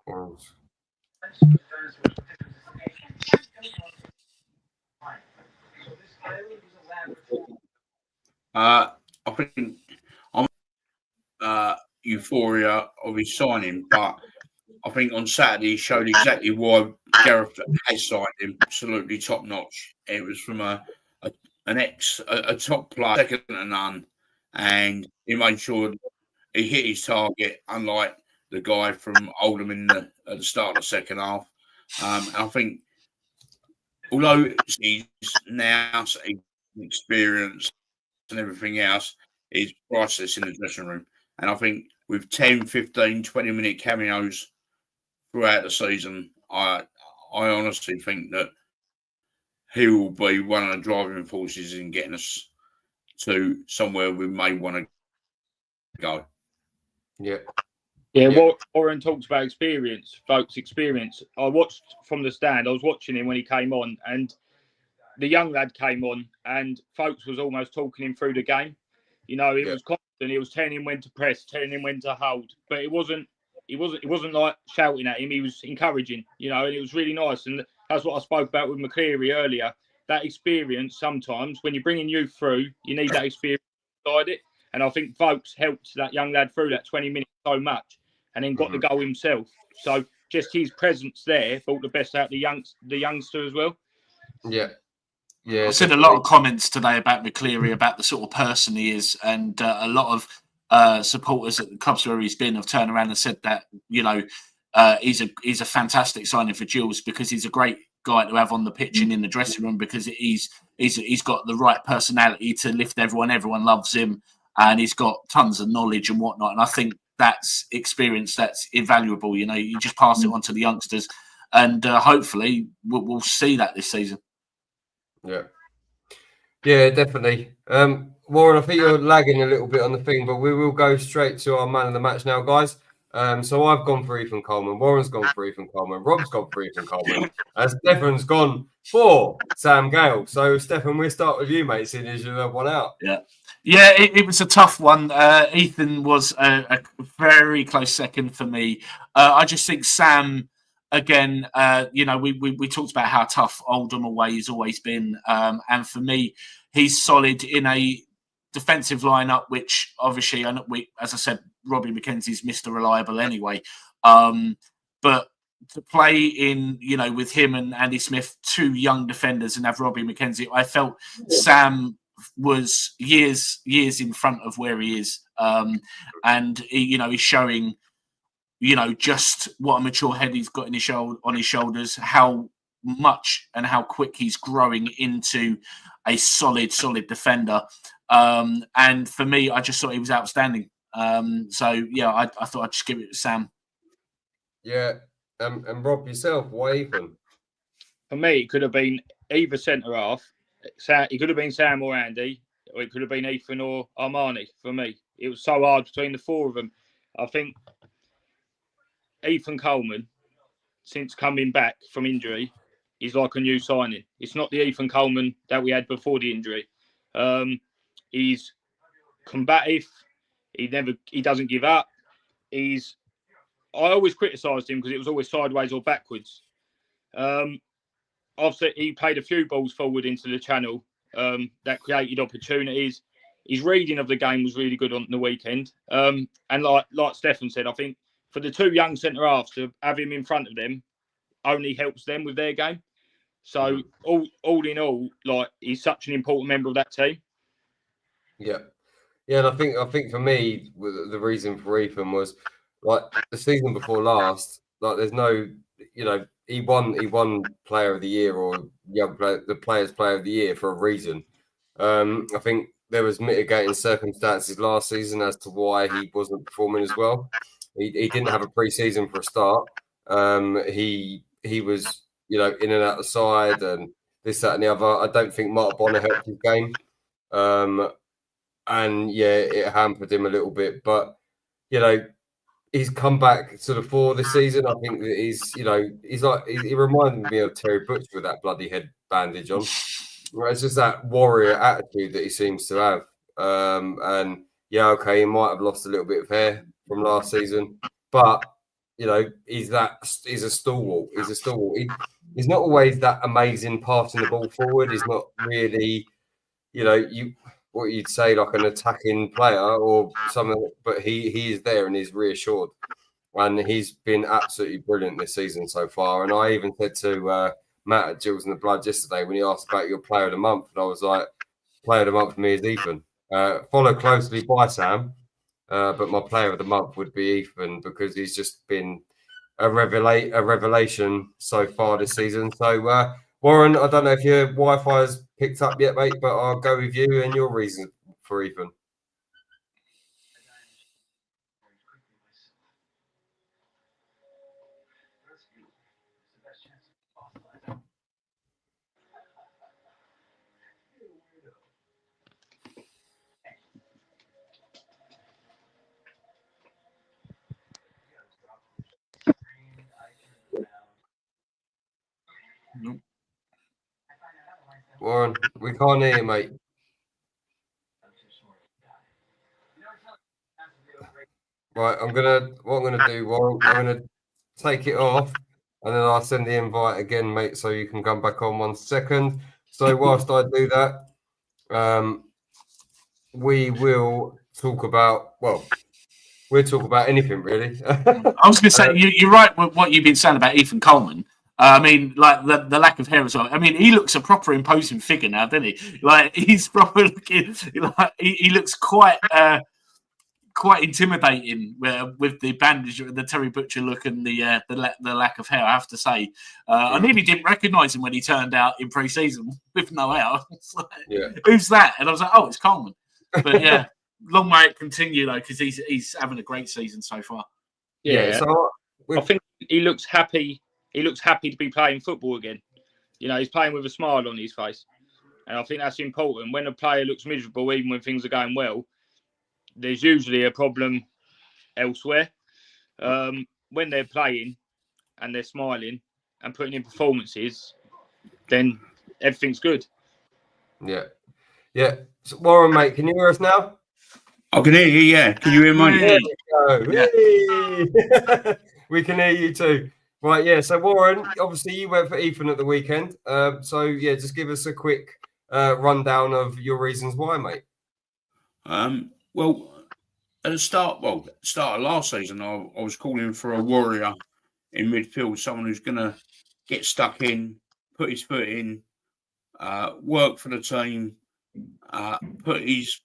Orange. I think I'm euphoria of his signing, but I think on Saturday he showed exactly why Gareth has signed him. Absolutely top notch. It was from a top player, second to none, and he made sure he hit his target, unlike the guy from Oldham at the start of the second half. And I think, although he's now experienced and everything else, is priceless in the dressing room. And I think with 10, 15, 20-minute cameos throughout the season, I honestly think that he will be one of the driving forces in getting us to somewhere we may want to go. Yeah, what Warren talks about experience, folks' experience. I watched from the stand. I was watching him when he came on, and the young lad came on, and folks was almost talking him through the game. You know, it was constant. He was telling him when to press, telling him when to hold, but it wasn't like shouting at him. He was encouraging, you know, and it was really nice. And that's what I spoke about with McCleary earlier. That experience, sometimes when you're bringing youth through, you need that experience inside it. And I think Vokes helped that young lad through that 20 minutes so much, and then got the goal himself. So just his presence there brought the best out the youngster as well. Yeah. I've seen a lot of comments today about McCleary, about the sort of person he is, and a lot of supporters at the clubs where he's been have turned around and said that, you know, he's a fantastic signing for Gills, because he's a great guy to have on the pitch and in the dressing room, because he's got the right personality to lift everyone. Everyone loves him, and he's got tons of knowledge and whatnot. And I think that's experience that's invaluable. You know, you just pass it on to the youngsters, and hopefully we'll see that this season. Yeah, definitely. Warren, I think you're lagging a little bit on the thing, but we will go straight to our man of the match now, guys. So I've gone for Ethan Coleman, Warren's gone for Ethan Coleman, Rob's gone for Ethan Coleman, and Stefan's gone for Sam Gale. So Stefan, we'll start with you, mate, seeing as you're the one out. Yeah, it was a tough one. Ethan was a very close second for me. I just think Sam, again, you know, we talked about how tough Oldham away has always been. And for me, he's solid in a defensive lineup, which obviously, as I said, Robbie McKenzie's Mr. Reliable anyway. But to play in, you know, with him and Andy Smith, two young defenders, and have Robbie McKenzie, I felt Sam was years in front of where he is. And he, you know, he's showing, you know, just what a mature head he's got on his shoulders, how much and how quick he's growing into a solid defender. And for me, I just thought he was outstanding. So yeah, I thought I'd just give it to Sam. Yeah. And Rob, yourself, why Ethan? For me, it could have been either centre half. It could have been Sam or Andy, or it could have been Ethan or Armani. For me, it was so hard between the four of them. I think Ethan Coleman, since coming back from injury, is like a new signing. It's not the Ethan Coleman that we had before the injury. He's combative. He doesn't give up. I always criticised him because it was always sideways or backwards. Obviously, he played a few balls forward into the channel that created opportunities. His reading of the game was really good on the weekend. And like Stefan said, I think for the two young centre halves to have him in front of them only helps them with their game. So all in all, like, he's such an important member of that team. Yeah, and I think for me, the reason for Ethan was like the season before last. Like, there's no, you know, he won Player of the Year or the Players Player of the Year for a reason. I think there was mitigating circumstances last season as to why he wasn't performing as well. He didn't have a pre-season for a start. He was, you know, in and out the side and this, that, and the other. I don't think Mark Bonner helped his game. And yeah, it hampered him a little bit. But, you know, he's come back to the fore this season. I think that he reminded me of Terry Butcher with that bloody head bandage on. It's just that warrior attitude that he seems to have. And yeah, okay, he might have lost a little bit of hair from last season, but you know, he's a stalwart. He's a stalwart. He's not always that amazing passing the ball forward. He's not really, you know, what you'd say like an attacking player or something, but he is there and he's reassured. And he's been absolutely brilliant this season so far. And I even said to Matt at Jills in the Blood yesterday when he asked about your player of the month, and I was like, player of the month for me is Ethan. Followed closely by Sam, but my player of the month would be Ethan because he's just been a revelation so far this season. So, Warren, I don't know if your Wi-Fi has picked up yet, mate, but I'll go with you and your reason for Ethan. Warren, we can't hear you, mate. Right, what I'm gonna do, Warren, I'm gonna take it off and then I'll send the invite again, mate, so you can come back on 1 second. So whilst I do that, we will talk about, we'll talk about anything really. I was going to say, you're right with what you've been saying about Ethan Coleman. I mean, like the lack of hair as well. I mean, he looks a proper imposing figure now, doesn't he? Like he's proper looking. Like he looks quite intimidating with the bandage, the Terry Butcher look, and the lack of hair. I have to say, I nearly didn't recognise him when he turned out in pre-season with no hair. Like, who's that? And I was like, oh, it's Coleman. But yeah, long may it continue though, because he's having a great season so far. Yeah, so I think he looks happy. He looks happy to be playing football again. You know, he's playing with a smile on his face. And I think that's important. When a player looks miserable, even when things are going well, there's usually a problem elsewhere. When they're playing and they're smiling and putting in performances, then everything's good. Yeah. So, Warren, mate, can you hear us now? I can hear you, yeah. Can you hear me? There we go. Yeah. We can hear you too. Right, yeah. So, Warren, obviously you went for Ethan at the weekend. So, yeah, just give us a quick rundown of your reasons why, mate. Well, at the start of last season, I was calling for a warrior in midfield, someone who's going to get stuck in, put his foot in, work for the team, put his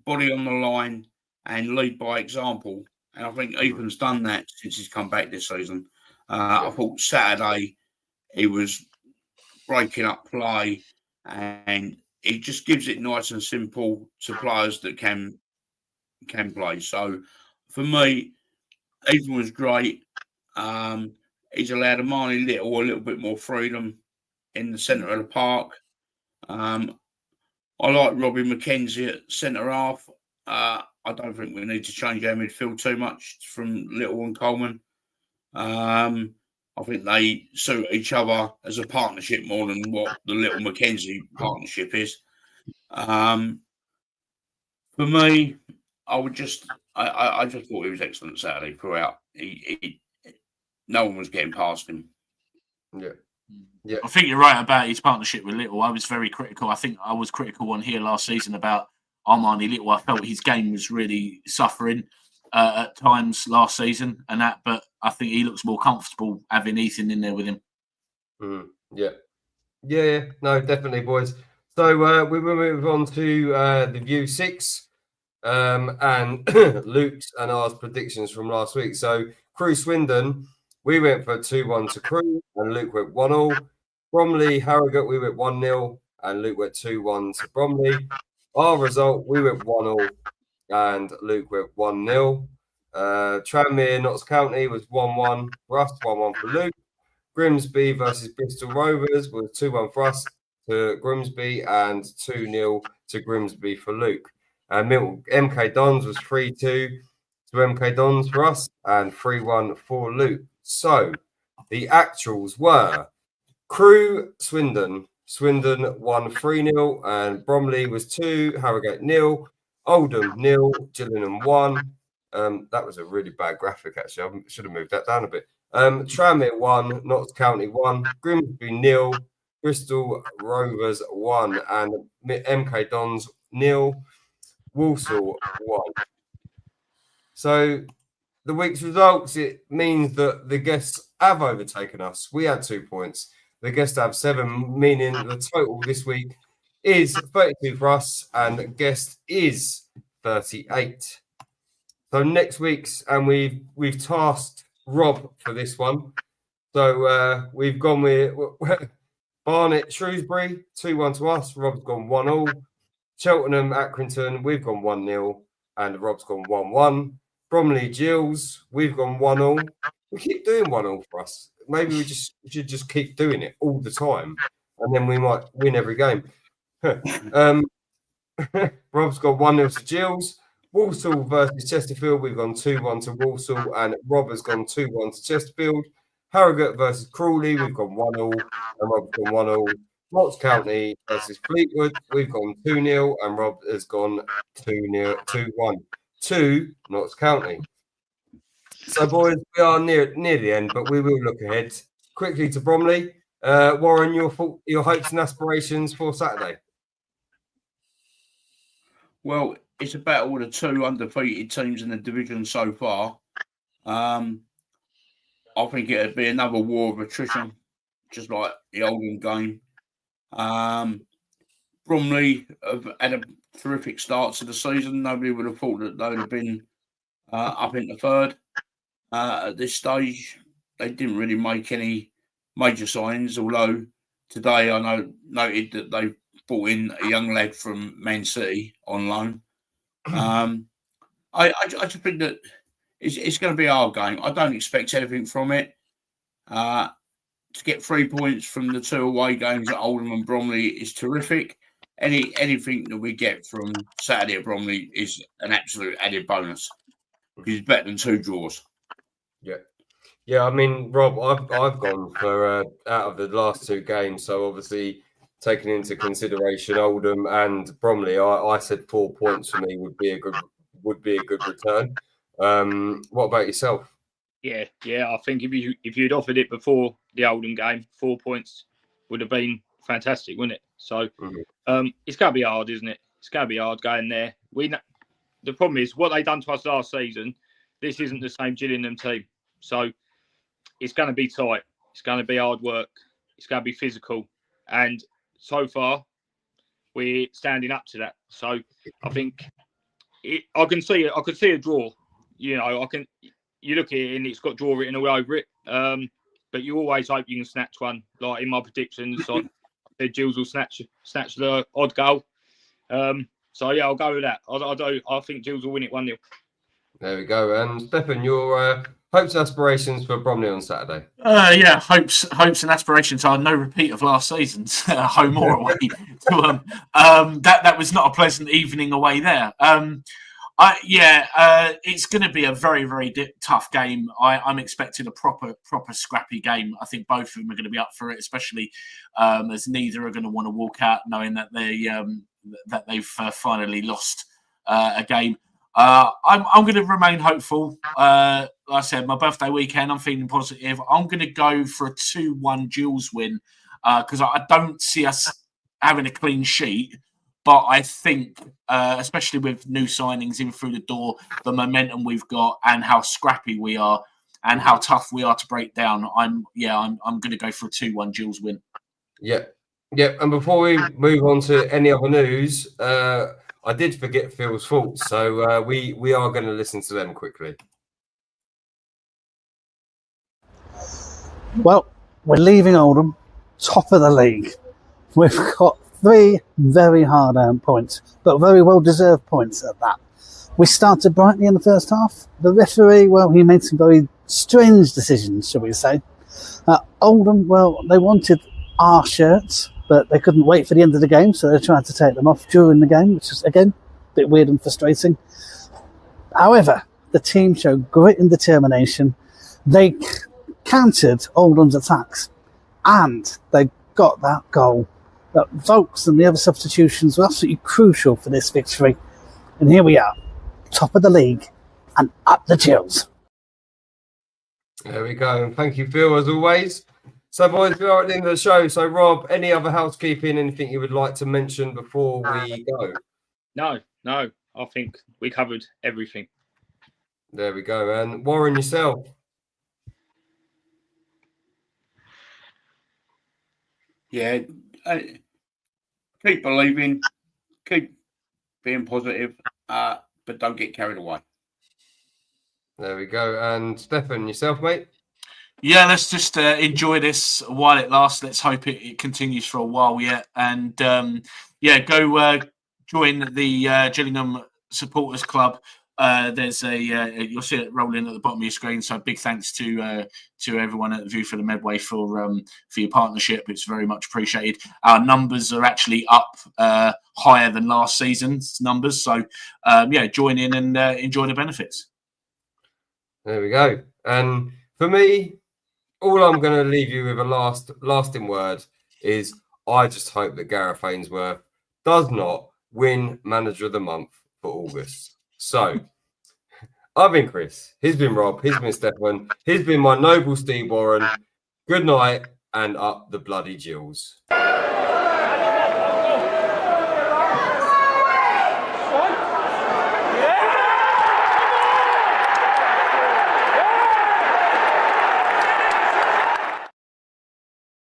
body on the line and lead by example. And I think Ethan's done that since he's come back this season. I thought Saturday he was breaking up play and he just gives it nice and simple to players that can play. So for me, Ethan was great. He's allowed Amani Little a little bit more freedom in the centre of the park. I like Robbie McKenzie at centre half. I don't think we need to change our midfield too much from Little and Coleman. I think they suit each other as a partnership more than what the Little McKenzie partnership is. For me, I just thought he was excellent Saturday throughout. No one was getting past him. Yeah. I think you're right about his partnership with Little. I was very critical. I think I was critical on here last season about Armani Little. I felt his game was really suffering at times last season and that, but I think he looks more comfortable having Ethan in there with him. Yeah. No, definitely, boys. So we will move on to the View 6 and Luke's and ours predictions from last week. So Crewe Swindon, we went for 2-1 to Crewe and Luke went 1-0. Bromley Harrogate, we went 1-0 and Luke went 2-1 to Bromley. Our result, we went 1-0 and Luke went 1-0. Tranmere Notts County was 1-1 for us, 1-1 for Luke. Grimsby versus Bristol Rovers was 2-1 for us to Grimsby and 2-0 to Grimsby for Luke. MK Dons was 3-2 to MK Dons for us and 3-1 for Luke. So the actuals were Crewe Swindon won 3-0 and Bromley was 2, Harrogate 0. Oldham 0, Gillingham 1. That was a really bad graphic, actually. I should have moved that down a bit. Tranmere 1, Notts County 1, Grimsby 0, Bristol Rovers 1, and MK Dons 0, Walsall 1. So the week's results, it means that the guests have overtaken us. We had 2 points. The guests have 7, meaning the total this week is 32 for us, and the guest is 38. So next week's, and we've tasked Rob for this one. So we've gone with Barnet Shrewsbury 2-1 to us. Rob's gone 1-1. Cheltenham Accrington, we've gone 1-0, and Rob's gone 1-1. Bromley Gills, we've gone 1-1. We keep doing 1-1 for us. Maybe we should just keep doing it all the time, and then we might win every game. Rob's got 1-0 to Gills. Walsall versus Chesterfield, we've gone 2-1 to Walsall, and Rob has gone 2-1 to Chesterfield. Harrogate versus Crawley, we've gone 1-0, and Rob's gone 1-0. Notts County versus Fleetwood, we've gone 2-0, and Rob has gone 2-1 to Notts County. So, boys, we are near the end, but we will look ahead quickly to Bromley. Warren, your hopes and aspirations for Saturday? Well, it's about all the 2 undefeated teams in the division so far. I think it'd be another war of attrition, just like the Oldham game. Bromley have had a terrific start to the season. Nobody would have thought that they would have been up into third. At this stage, they didn't really make any major signs, although today I noted that they brought in a young lad from Man City on loan. I just think that it's going to be a hard game. I don't expect anything from it. To get 3 points from the 2 away games at Oldham and Bromley is terrific. Anything that we get from Saturday at Bromley is an absolute added bonus, because it's better than 2 draws. Yeah. I mean, Rob, I've gone for out of the last 2 games. So obviously, taking into consideration Oldham and Bromley, I said 4 points for me would be a good return. What about yourself? Yeah. I think if you'd offered it before the Oldham game, 4 points would have been fantastic, wouldn't it? So it's going to be hard, isn't it? It's going to be hard going there. The problem is what they done to us last season. This isn't the same Gillingham team, so it's going to be tight. It's going to be hard work. It's going to be physical, and so far we're standing up to that. So I think I can see a draw. You look at it and it's got draw written all over it. But you always hope you can snatch one. Like in my predictions, I said Gills will snatch the odd goal. So yeah, I'll go with that. I think Gills will win it 1-0. There we go. And Stefan, your hopes and aspirations for Bromley on Saturday? Yeah, hopes and aspirations are no repeat of last season's home or away. That was not a pleasant evening away there. It's going to be a very, very tough game. I'm expecting a proper scrappy game. I think both of them are going to be up for it, especially as neither are going to want to walk out knowing that they've finally lost a game. I'm going to remain hopeful. Like I said, my birthday weekend, I'm feeling positive. I'm going to go for a 2-1 Gills win because I don't see us having a clean sheet. But I think, especially with new signings in through the door, the momentum we've got and how scrappy we are and how tough we are to break down, I'm going to go for a 2-1 Gills win. Yeah. And before we move on to any other news, I did forget Phil's thoughts, so we are going to listen to them quickly. Well, we're leaving Oldham top of the league. We've got 3 very hard-earned points, but very well-deserved points at that. We started brightly in the first half. The referee, well, he made some very strange decisions, shall we say. Oldham, well, they wanted our shirts, but they couldn't wait for the end of the game, so they tried to take them off during the game, which is, again, a bit weird and frustrating. However, the team showed grit and determination. They countered Oldham's attacks, and they got that goal. Vokes and the other substitutions were absolutely crucial for this victory. And here we are, top of the league and up the chills. There we go. And thank you, Phil, as always. So, boys, we are at the end of the show. So, Rob, any other housekeeping, anything you would like to mention before we go? No. I think we covered everything. There we go. And Warren, yourself? Yeah. Keep believing, keep being positive, but don't get carried away. There we go. And Stefan, yourself, mate? Yeah, let's just enjoy this while it lasts. Let's hope it continues for a while yet. And go join the Gillingham Supporters Club. There's you'll see it rolling at the bottom of your screen. So big thanks to everyone at the View for the Medway for your partnership. It's very much appreciated. Our numbers are actually up higher than last season's numbers. So join in and enjoy the benefits. There we go. And for me, all I'm going to leave you with a lasting word is I just hope that Gareth Ainsworth does not win Manager of the Month for August. So, I've been Chris. He's been Rob. He's been Stefan. He's been my noble Steve Warren. Good night and up the bloody Jills.